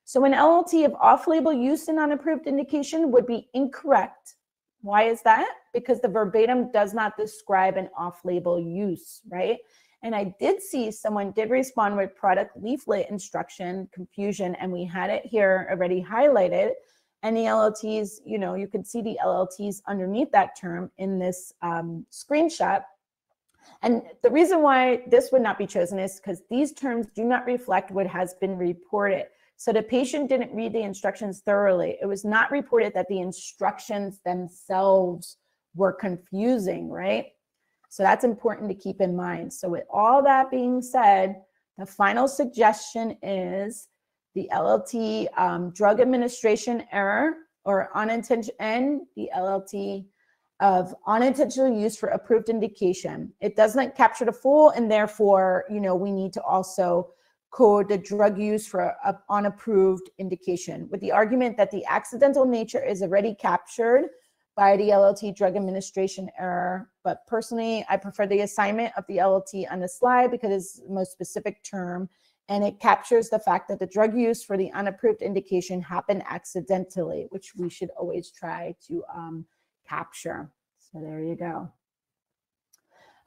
So an LLT of off-label use in unapproved indication would be incorrect. Why is that? Because the verbatim does not describe an off-label use, right? And I did see someone did respond with product leaflet instruction confusion, and we had it here already highlighted. And the LLTs, you can see the LLTs underneath that term in this screenshot. And the reason why this would not be chosen is because these terms do not reflect what has been reported. So the patient didn't read the instructions thoroughly. It was not reported that the instructions themselves were confusing, right? So that's important to keep in mind. So with all that being said, the final suggestion is the LLT drug administration error or unintentional, and the LLT of unintentional use for approved indication. It doesn't capture the full, and therefore, we need to also code the drug use for unapproved indication with the argument that the accidental nature is already captured by the LLT drug administration error. But personally, I prefer the assignment of the LLT on the slide because it's the most specific term, and it captures the fact that the drug use for the unapproved indication happened accidentally, which we should always try to capture. So there you go.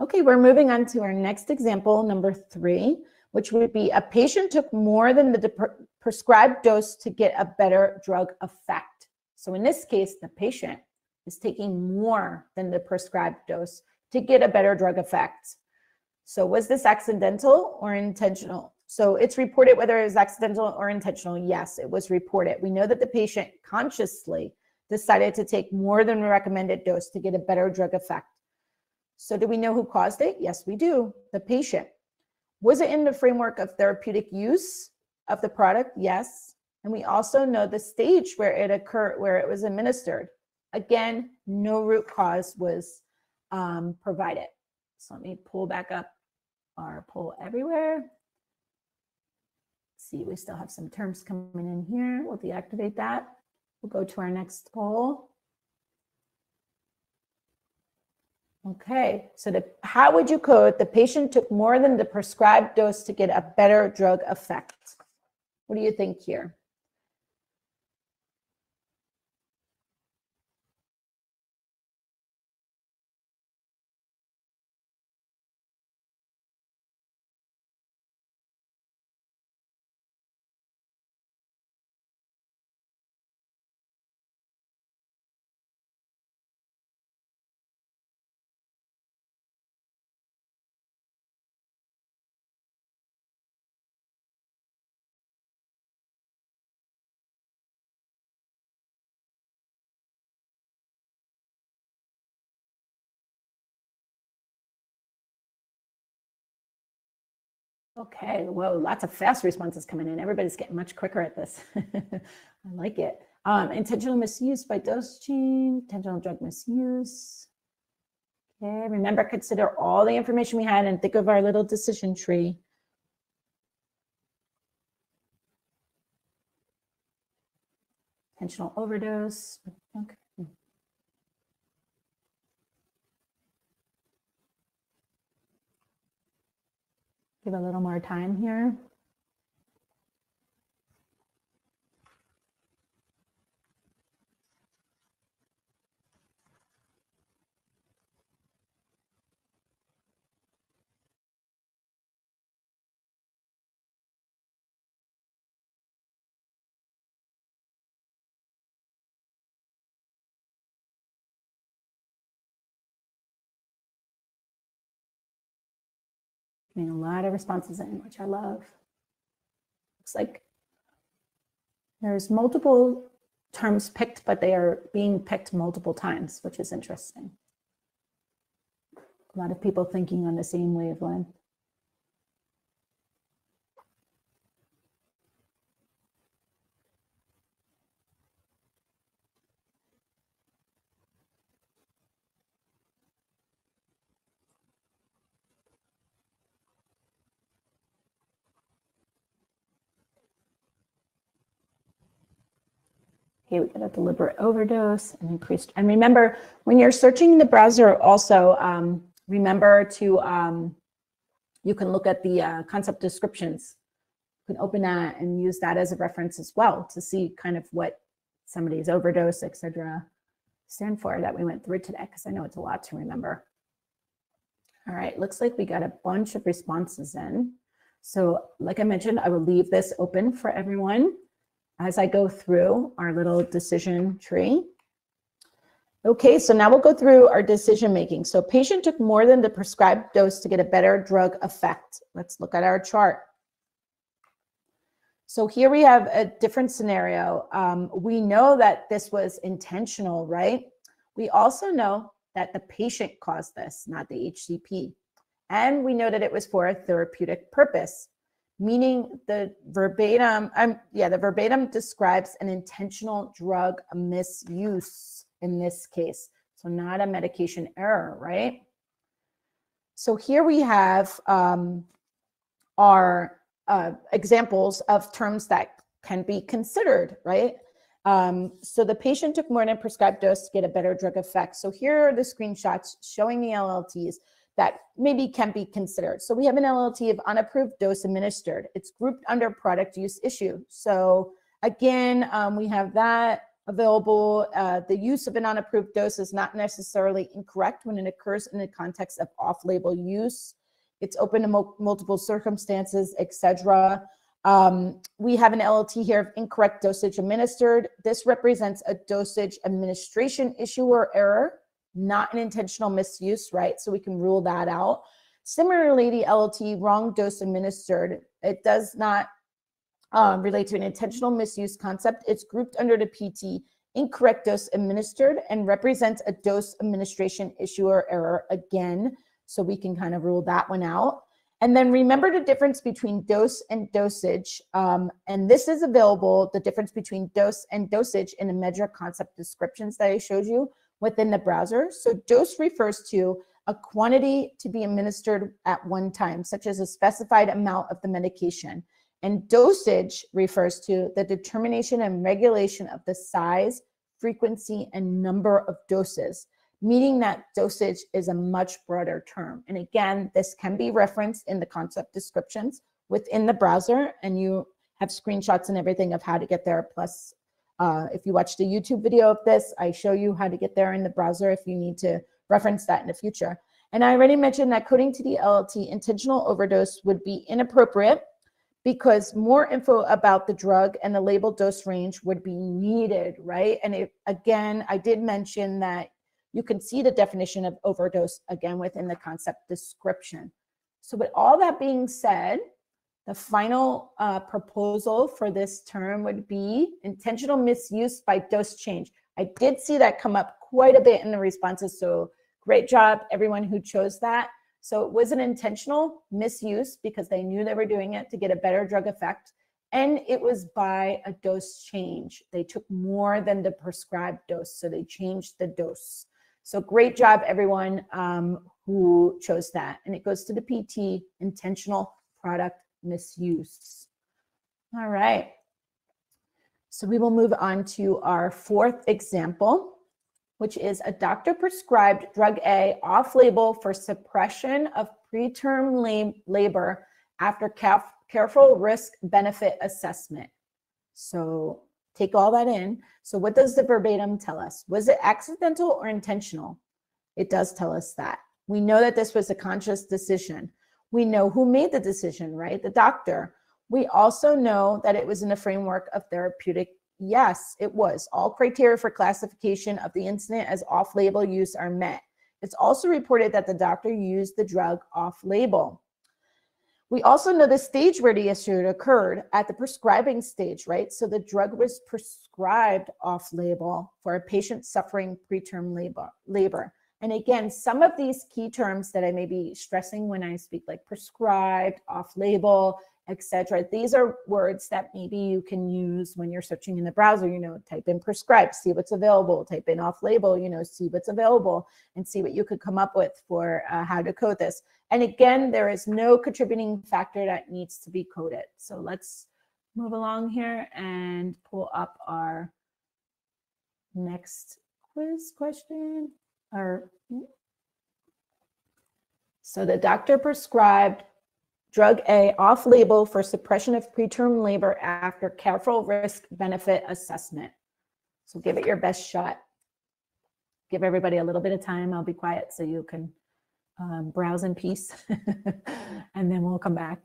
Okay, we're moving on to our next example, number 3, which would be a patient took more than the prescribed dose to get a better drug effect. So in this case, the patient is taking more than the prescribed dose to get a better drug effect. So was this accidental or intentional? So it's reported whether it was accidental or intentional. Yes, it was reported. We know that the patient consciously decided to take more than the recommended dose to get a better drug effect. So do we know who caused it? Yes, we do. The patient. Was it in the framework of therapeutic use of the product? Yes. And we also know the stage where it occurred, where it was administered. Again, no root cause was provided. So let me pull back up our poll everywhere. See, we still have some terms coming in here. We'll deactivate that. We'll go to our next poll. Okay, so how would you code the patient took more than the prescribed dose to get a better drug effect? What do you think here? Okay, whoa, lots of fast responses coming in. Everybody's getting much quicker at this. I like it. Intentional misuse by dose change, intentional drug misuse. Okay, remember, consider all the information we had and think of our little decision tree. Intentional overdose. Okay. Give a little more time here. Getting a lot of responses in, which I love. Looks like there's multiple terms picked, but they are being picked multiple times, which is interesting. A lot of people thinking on the same wavelength. Okay, we got a deliberate overdose and increased. And remember, when you're searching the browser, also remember to, you can look at the concept descriptions. You can open that and use that as a reference as well to see kind of what somebody's overdose, etc., stand for that we went through today, because I know it's a lot to remember. All right, looks like we got a bunch of responses in. So like I mentioned, I will leave this open for everyone as I go through our little decision tree. Okay, so now we'll go through our decision making. So patient took more than the prescribed dose to get a better drug effect. Let's look at our chart. So here we have a different scenario. We know that this was intentional, right? We also know that the patient caused this, not the HCP. And we know that it was for a therapeutic purpose, meaning the verbatim, the verbatim describes an intentional drug misuse in this case. So not a medication error, right? So here we have our examples of terms that can be considered, right? So the patient took more than a prescribed dose to get a better drug effect. So here are the screenshots showing the LLTs that maybe can be considered. So we have an LLT of unapproved dose administered. It's grouped under product use issue. So again, we have that available. The use of an unapproved dose is not necessarily incorrect when it occurs in the context of off-label use. It's open to multiple circumstances, etc. We have an LLT here of incorrect dosage administered. This represents a dosage administration issue or error, not an intentional misuse, right? So we can rule that out. Similarly, the LLT, wrong dose administered, it does not relate to an intentional misuse concept. It's grouped under the PT, incorrect dose administered, and represents a dose administration issue or error again. So we can kind of rule that one out. And then remember the difference between dose and dosage. And this is available, the difference between dose and dosage in the MedDRA concept descriptions that I showed you within the browser. So dose refers to a quantity to be administered at one time, such as a specified amount of the medication. And dosage refers to the determination and regulation of the size, frequency, and number of doses, meaning that dosage is a much broader term. And again, this can be referenced in the concept descriptions within the browser, and you have screenshots and everything of how to get there. Plus, if you watch the YouTube video of this, I show you how to get there in the browser if you need to reference that in the future. And I already mentioned that coding to the LLT intentional overdose would be inappropriate because more info about the drug and the label dose range would be needed, right? And again, I did mention that you can see the definition of overdose again within the concept description. So with all that being said, the final proposal for this term would be intentional misuse by dose change. I did see that come up quite a bit in the responses, so great job, everyone who chose that. So it was an intentional misuse because they knew they were doing it to get a better drug effect, and it was by a dose change. They took more than the prescribed dose, so they changed the dose. So great job, everyone who chose that. And it goes to the PT, intentional product misuse. All right. So we will move on to our fourth example, which is a doctor prescribed drug A off-label for suppression of preterm labor after careful risk-benefit assessment. So take all that in. So what does the verbatim tell us? Was it accidental or intentional? It does tell us that. We know that this was a conscious decision. We know who made the decision, right? The doctor. We also know that it was in the framework of therapeutic. Yes, it was. All criteria for classification of the incident as off-label use are met. It's also reported that the doctor used the drug off-label. We also know the stage where the issue occurred, at the prescribing stage, right? So the drug was prescribed off-label for a patient suffering preterm labor. And again, some of these key terms that I may be stressing when I speak, like prescribed, off-label, etc. These are words that maybe you can use when you're searching in the browser. You know, type in prescribed, see what's available. Type in off-label, you know, see what's available and see what you could come up with for how to code this. And again, there is no contributing factor that needs to be coded. So let's move along here and pull up our next quiz question. So the doctor prescribed drug A off-label for suppression of preterm labor after careful risk-benefit assessment. So give it your best shot. Give everybody a little bit of time. I'll be quiet so you can browse in peace, and then we'll come back.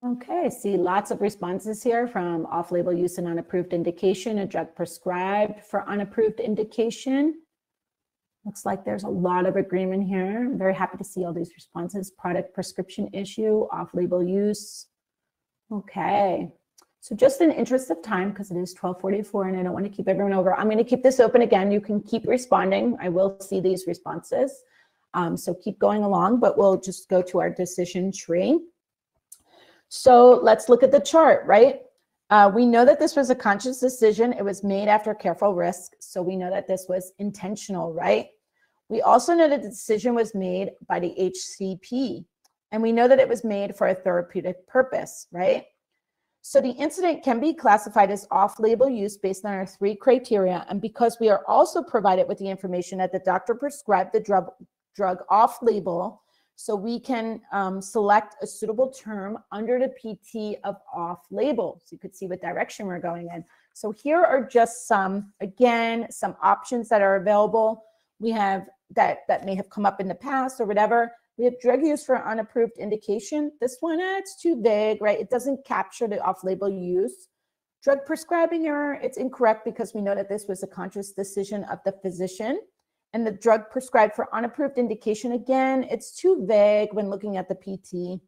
Okay, I see lots of responses here from off-label use and unapproved indication, a drug prescribed for unapproved indication. Looks like there's a lot of agreement here. I'm very happy to see all these responses. Product prescription issue, off-label use. Okay, so just in interest of time, because it is 12:44 and I don't want to keep everyone over, I'm going to keep this open again. You can keep responding. I will see these responses. So keep going along, but we'll just go to our decision tree. So let's look at the chart, right? We know that this was a conscious decision. It was made after careful risk. So we know that this was intentional, right? We also know that the decision was made by the HCP. And we know that it was made for a therapeutic purpose, right? So the incident can be classified as off-label use based on our 3 criteria. And because we are also provided with the information that the doctor prescribed the drug off-label, so we can select a suitable term under the PT of off-label. So you could see what direction we're going in. So here are just some, again, some options that are available. We have that may have come up in the past or whatever. We have drug use for unapproved indication. This one, it's too vague, right? It doesn't capture the off-label use. Drug prescribing error, it's incorrect because we know that this was a conscious decision of the physician. And the drug prescribed for unapproved indication, again, it's too vague when looking at the PT.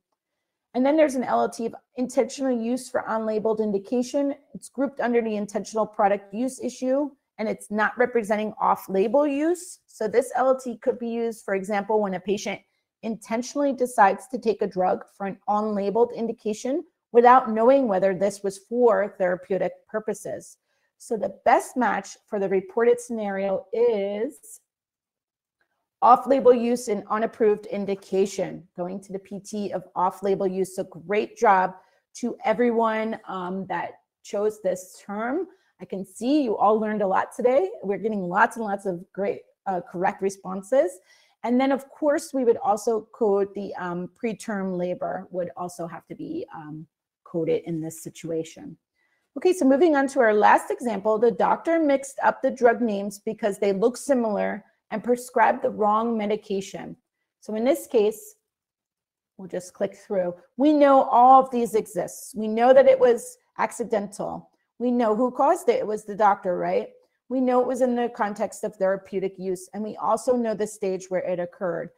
And then there's an LLT of intentional use for unlabeled indication. It's grouped under the intentional product use issue, and it's not representing off-label use. So this LLT could be used, for example, when a patient intentionally decides to take a drug for an unlabeled indication without knowing whether this was for therapeutic purposes. So the best match for the reported scenario is off-label use in unapproved indication, going to the PT of off-label use. So great job to everyone that chose this term. I can see you all learned a lot today. We're getting lots and lots of great correct responses. And then of course we would also code the preterm labor would also have to be coded in this situation. Okay, so moving on to our last example, the doctor mixed up the drug names because they look similar and prescribed the wrong medication. So in this case, we'll just click through. We know all of these exist. We know that it was accidental. We know who caused it. It was the doctor, right? We know it was in the context of therapeutic use, and we also know the stage where it occurred.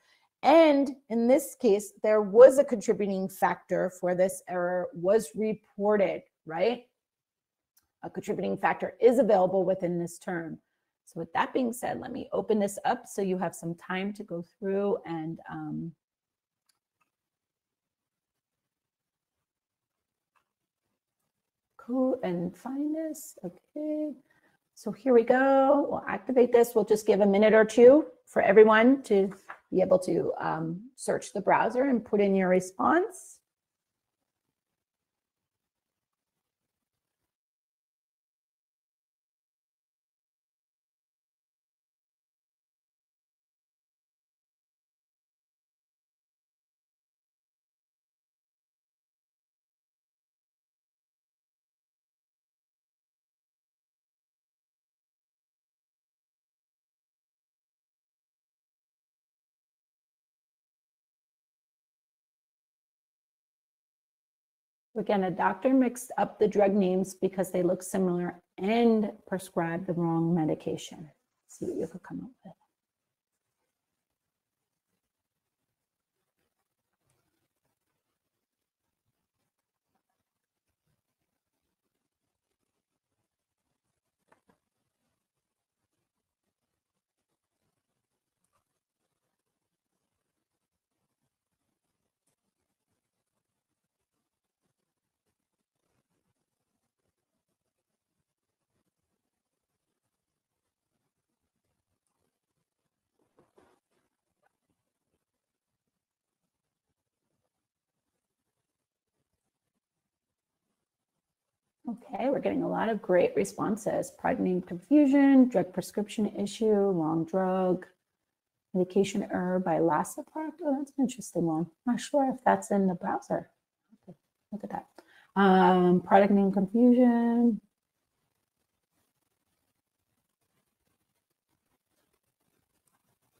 And in this case, there was a contributing factor for this error was reported, right? A contributing factor is available within this term. So with that being said, let me open this up so you have some time to go through and go and find this. Okay, so here we go. We'll activate this. We'll just give a minute or two for everyone to be able to search the browser and put in your response. Again, a doctor mixed up the drug names because they look similar and prescribed the wrong medication. Let's see what you could come up with. Okay, we're getting a lot of great responses. Product name confusion, drug prescription issue, wrong drug, medication error by LASA product. Oh, that's an interesting one. Not sure if that's in the browser. Okay, look at that. Product name confusion.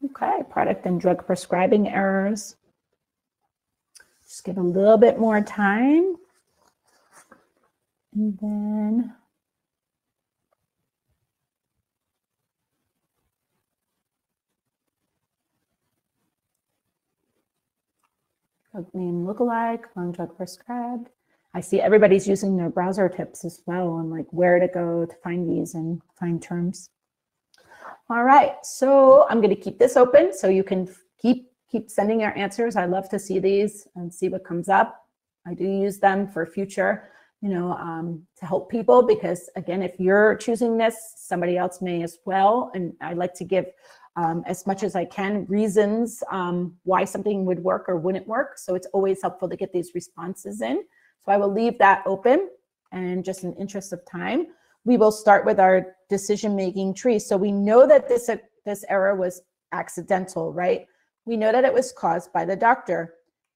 Okay, product and drug prescribing errors. Just give a little bit more time. And then drug name lookalike, wrong drug prescribed. I see everybody's using their browser tips as well on like where to go to find these and find terms. All right, so I'm going to keep this open so you can keep sending your answers. I love to see these and see what comes up. I do use them for future, to help people, because again, if you're choosing this, somebody else may as well. And I like to give as much as I can reasons why something would work or wouldn't work. So it's always helpful to get these responses in. So I will leave that open, and just in the interest of time, we will start with our decision-making tree. So we know that this error was accidental, right? We know that it was caused by the doctor,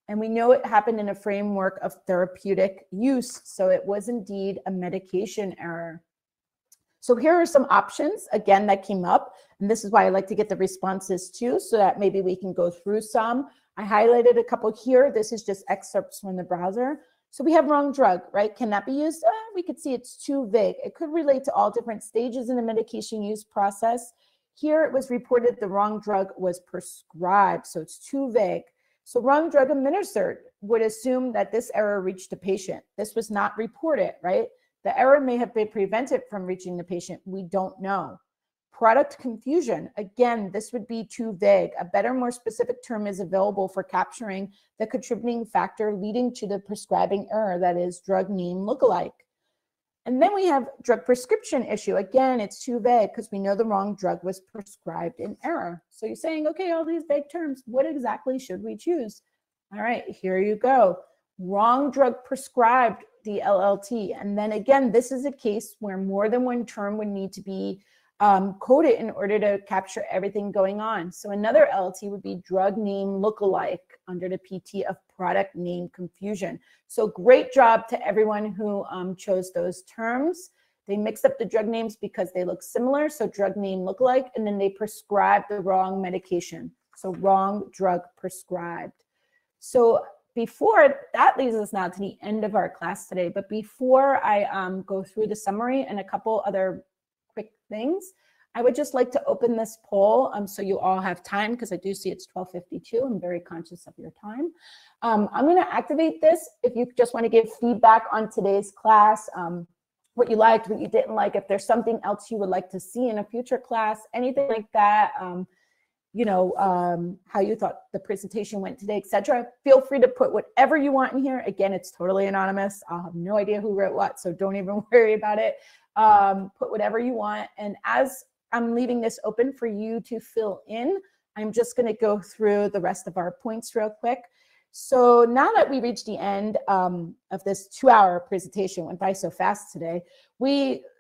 and we know it happened in a framework of therapeutic use. So it was indeed a medication error. So here are some options, again, that came up. And this is why I like to get the responses too, so that maybe we can go through some. I highlighted a couple here. This is just excerpts from the browser. So we have wrong drug, right? Can that be used? We could see it's too vague. It could relate to all different stages in the medication use process. Here it was reported the wrong drug was prescribed, so it's too vague. So wrong drug administered would assume that this error reached the patient. This was not reported, right? The error may have been prevented from reaching the patient. We don't know. Product confusion. Again, this would be too vague. A better, more specific term is available for capturing the contributing factor leading to the prescribing error, that is drug name lookalike. And then we have drug prescription issue. Again, it's too vague because we know the wrong drug was prescribed in error. So you're saying, okay, all these vague terms, what exactly should we choose? All right, here you go. Wrong drug prescribed, the LLT. And then again, this is a case where more than one term would need to be coded in order to capture everything going on. So another LLT would be drug name lookalike under the PT of product name confusion. So great job to everyone who chose those terms. They mixed up the drug names because they look similar, so drug name lookalike, and then they prescribed the wrong medication. So wrong drug prescribed. So before, that leads us now to the end of our class today, but before I go through the summary and a couple other quick things, I would just like to open this poll so you all have time, because I do see it's 12:52. I'm very conscious of your time. I'm going to activate this. If you just want to give feedback on today's class, what you liked, what you didn't like, if there's something else you would like to see in a future class, anything like that, how you thought the presentation went today, etc. Feel free to put whatever you want in here. Again, it's totally anonymous. I'll have no idea who wrote what, so don't even worry about it. Put whatever you want. And as I'm leaving this open for you to fill in, I'm just going to go through the rest of our points real quick. So now that we reached the end of this 2-hour presentation, went by so fast today,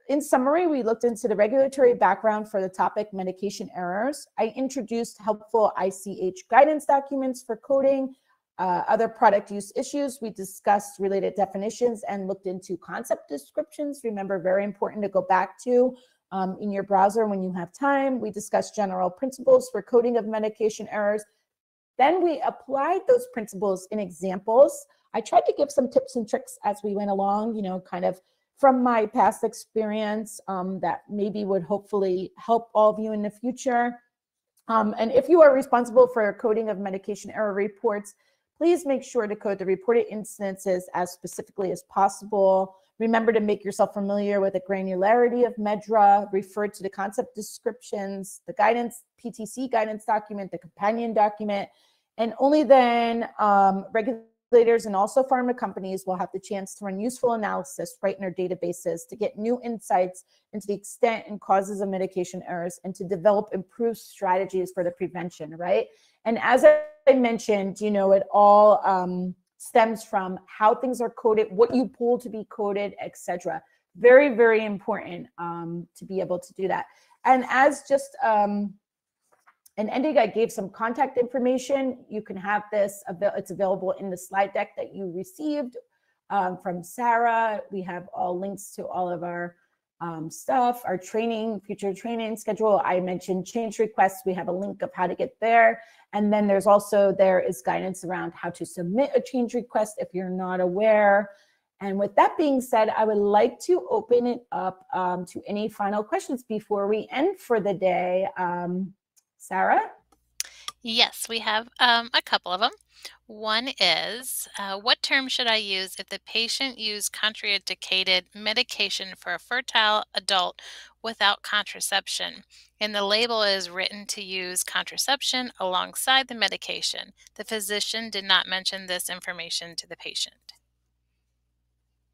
in summary, we looked into the regulatory background for the topic medication errors. I introduced helpful ICH guidance documents for coding, other product use issues. We discussed related definitions and looked into concept descriptions. Remember, very important to go back to in your browser when you have time. We discussed general principles for coding of medication errors. Then we applied those principles in examples. I tried to give some tips and tricks as we went along, kind of from my past experience that maybe would hopefully help all of you in the future. And if you are responsible for coding of medication error reports, please make sure to code the reported instances as specifically as possible. Remember to make yourself familiar with the granularity of MedDRA, refer to the concept descriptions, the guidance, PTC guidance document, the companion document, and only then regulators and also pharma companies will have the chance to run useful analysis right in their databases to get new insights into the extent and causes of medication errors and to develop improved strategies for the prevention, right? And as I mentioned, it all stems from how things are coded, what you pull to be coded, etc. Very, very important to be able to do that. And as just an ending, I gave some contact information. You can have this, it's available in the slide deck that you received from Sarah. We have all links to all of our stuff, our training, future training schedule. I mentioned change requests. We have a link of how to get there. And then there is guidance around how to submit a change request if you're not aware. And with that being said, I would like to open it up to any final questions before we end for the day. Sarah? Yes, we have a couple of them. One is, what term should I use if the patient used contraindicated medication for a fertile adult without contraception? And the label is written to use contraception alongside the medication. The physician did not mention this information to the patient.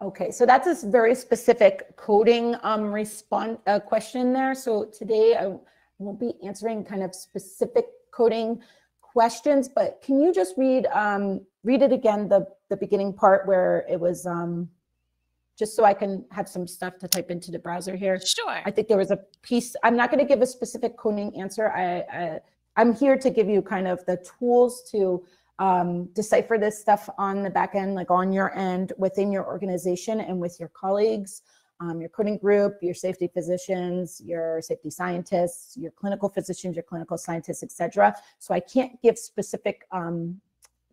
Okay, so that's a very specific coding question there. So today I won't be answering kind of specific coding questions, but can you just read it again, the beginning part where it was just so I can have some stuff to type into the browser here. Sure. I think there was a piece. I'm not going to give a specific coding answer. I'm here to give you kind of the tools to decipher this stuff on the back end, like on your end within your organization and with your colleagues, your coding group, your safety physicians, your safety scientists, your clinical physicians, your clinical scientists, etc. So I can't give specific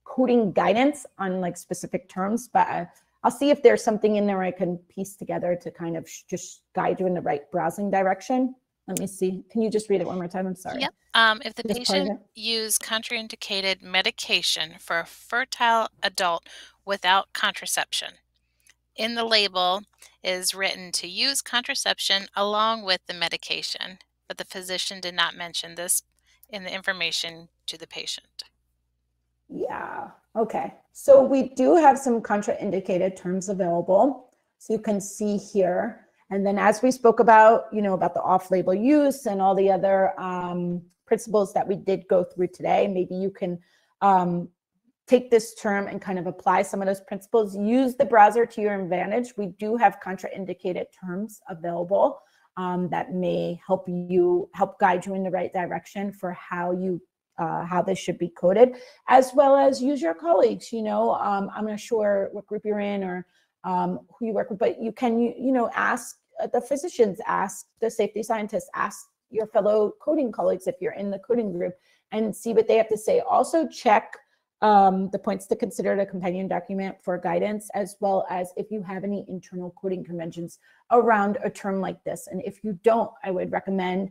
coding guidance on like specific terms, but I'll see if there's something in there I can piece together to kind of just guide you in the right browsing direction. Let me see. Can you just read it one more time? I'm sorry. Yep. If the patient used contraindicated medication for a fertile adult without contraception, in the label is written to use contraception along with the medication, but the physician did not mention this in the information to the patient. Yeah. Okay. So we do have some contraindicated terms available. So you can see here. And then as we spoke about, about the off-label use and all the other principles that we did go through today, maybe you can take this term and kind of apply some of those principles. Use the browser to your advantage. We do have contraindicated terms available that may help guide you in the right direction for how this should be coded, as well as use your colleagues. I'm not sure what group you're in or who you work with, but you can, ask the physicians, ask the safety scientists, ask your fellow coding colleagues if you're in the coding group and see what they have to say. Also check the points to consider the companion document for guidance, as well as if you have any internal coding conventions around a term like this. And if you don't, I would recommend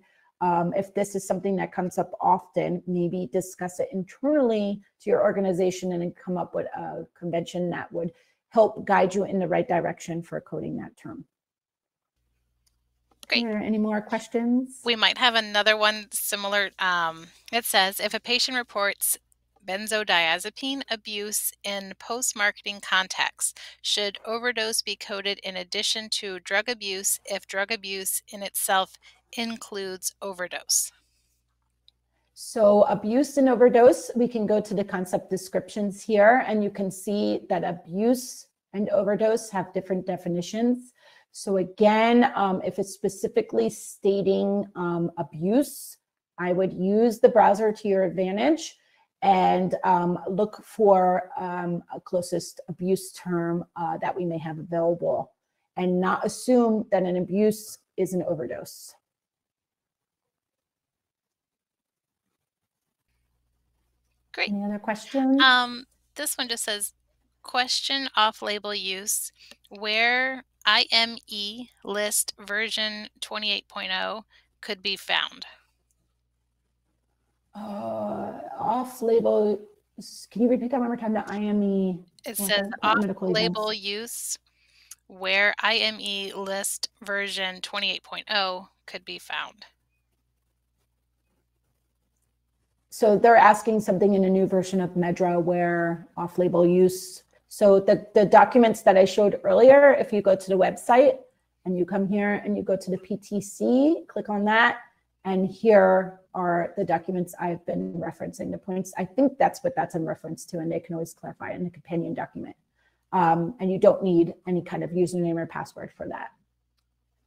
if this is something that comes up often, maybe discuss it internally to your organization and then come up with a convention that would help guide you in the right direction for coding that term. Great. Are there any more questions? We might have another one similar. It says, if a patient reports benzodiazepine abuse in post-marketing context, should overdose be coded in addition to drug abuse if drug abuse in itself includes overdose? So abuse and overdose, we can go to the concept descriptions here, and you can see that abuse and overdose have different definitions. So again, if it's specifically stating abuse, I would use the browser to your advantage and look for a closest abuse term that we may have available, and not assume that an abuse is an overdose. Great. Any other questions? This one just says, question off-label use where IME list version 28.0 could be found. Off-label, can you repeat that one more time? The IME. It says off-label use where IME list version 28.0 could be found. So they're asking something in a new version of MedDRA where off-label use. So the documents that I showed earlier, if you go to the website and you come here and you go to the PTC, click on that, and here are the documents I've been referencing, the points. I think that's what that's in reference to, and they can always clarify in the companion document. And you don't need any kind of username or password for that.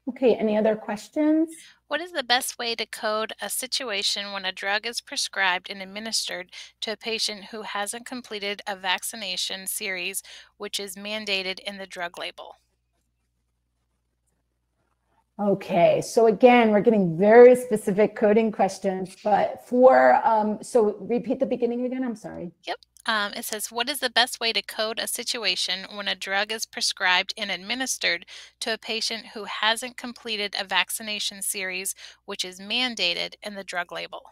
Okay, any other questions? What is the best way to code a situation when a drug is prescribed and administered to a patient who hasn't completed a vaccination series, which is mandated in the drug label? Okay, so again, we're getting very specific coding questions, but so repeat the beginning again, I'm sorry. Yep. It says, what is the best way to code a situation when a drug is prescribed and administered to a patient who hasn't completed a vaccination series, which is mandated in the drug label?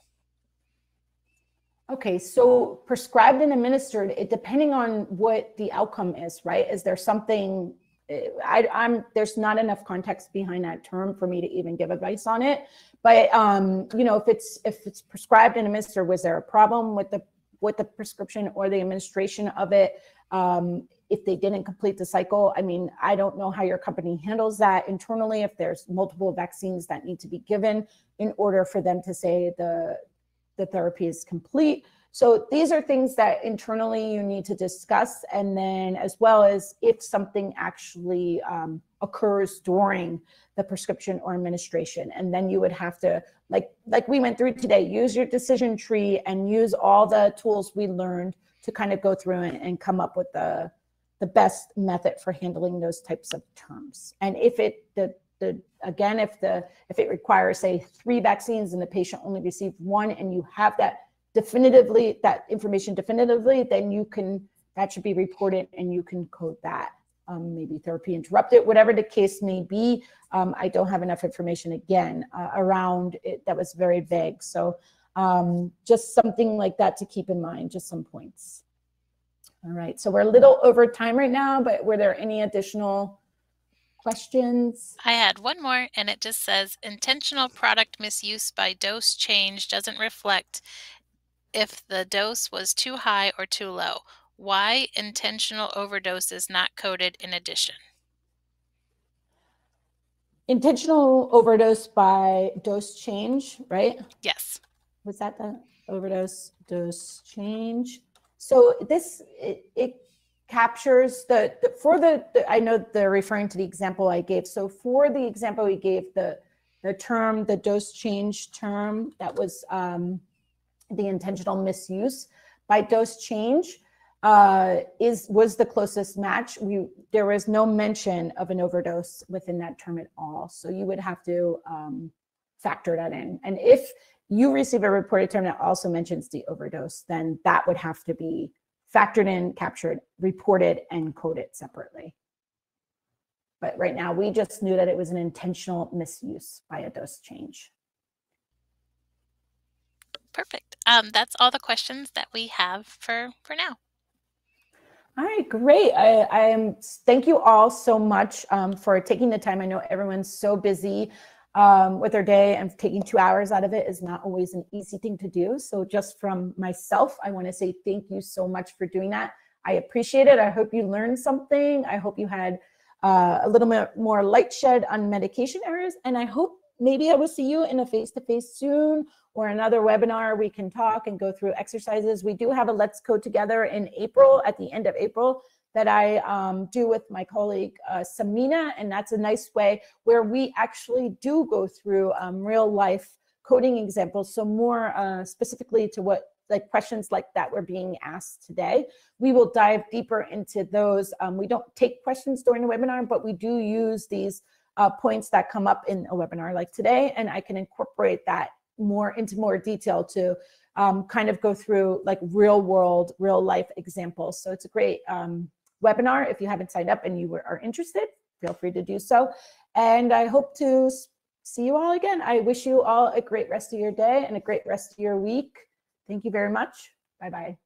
Okay, so prescribed and administered, it depending on what the outcome is, right? Is there something, there's not enough context behind that term for me to even give advice on it. But you know, if it's prescribed and administered, was there a problem with the prescription or the administration of it? If they didn't complete the cycle, I mean, I don't know how your company handles that internally, if there's multiple vaccines that need to be given in order for them to say the therapy is complete. So these are things that internally you need to discuss. And then as well as if something actually occurs during the prescription or administration. And then you would have to, like we went through today, use your decision tree and use all the tools we learned to kind of go through and come up with the best method for handling those types of terms. And if it, again, if it requires, say, 3 vaccines and the patient only received 1, and you have that information definitively, then that should be reported and you can code that. Maybe therapy interrupted, whatever the case may be. I don't have enough information again around it. That was very vague. So just something like that to keep in mind, just some points. All right, so we're a little over time right now, but were there any additional questions? I had one more, and it just says, intentional product misuse by dose change doesn't reflect if the dose was too high or too low. Why intentional overdose is not coded in addition? Intentional overdose by dose change, right? Yes. Was that the overdose dose change? So this, it captures I know they're referring to the example I gave. So for the example we gave, the dose change term, that was the intentional misuse by dose change was the closest match. There was no mention of an overdose within that term at all. So you would have to factor that in. And if you receive a reported term that also mentions the overdose, then that would have to be factored in, captured, reported, and coded separately. But right now, we just knew that it was an intentional misuse by a dose change. Perfect. That's all the questions that we have for now. All right, great. Thank you all so much for taking the time. I know everyone's so busy with their day, and taking 2 hours out of it is not always an easy thing to do. So just from myself, I want to say thank you so much for doing that. I appreciate it. I hope you learned something. I hope you had a little bit more light shed on medication errors. And I hope maybe I will see you in a face-to-face soon, or another webinar. We can talk and go through exercises. We do have a Let's Code Together in April, at the end of April, that I do with my colleague Samina, and that's a nice way where we actually do go through real life coding examples. So more specifically to what, like, questions like that were being asked today. We will dive deeper into those. We don't take questions during the webinar, but we do use these points that come up in a webinar like today, and I can incorporate that into more detail to kind of go through like real world, real life examples. So it's a great webinar. If you haven't signed up and you are interested, feel free to do so. And I hope to see you all again. I wish you all a great rest of your day and a great rest of your week. Thank you very much. Bye-bye.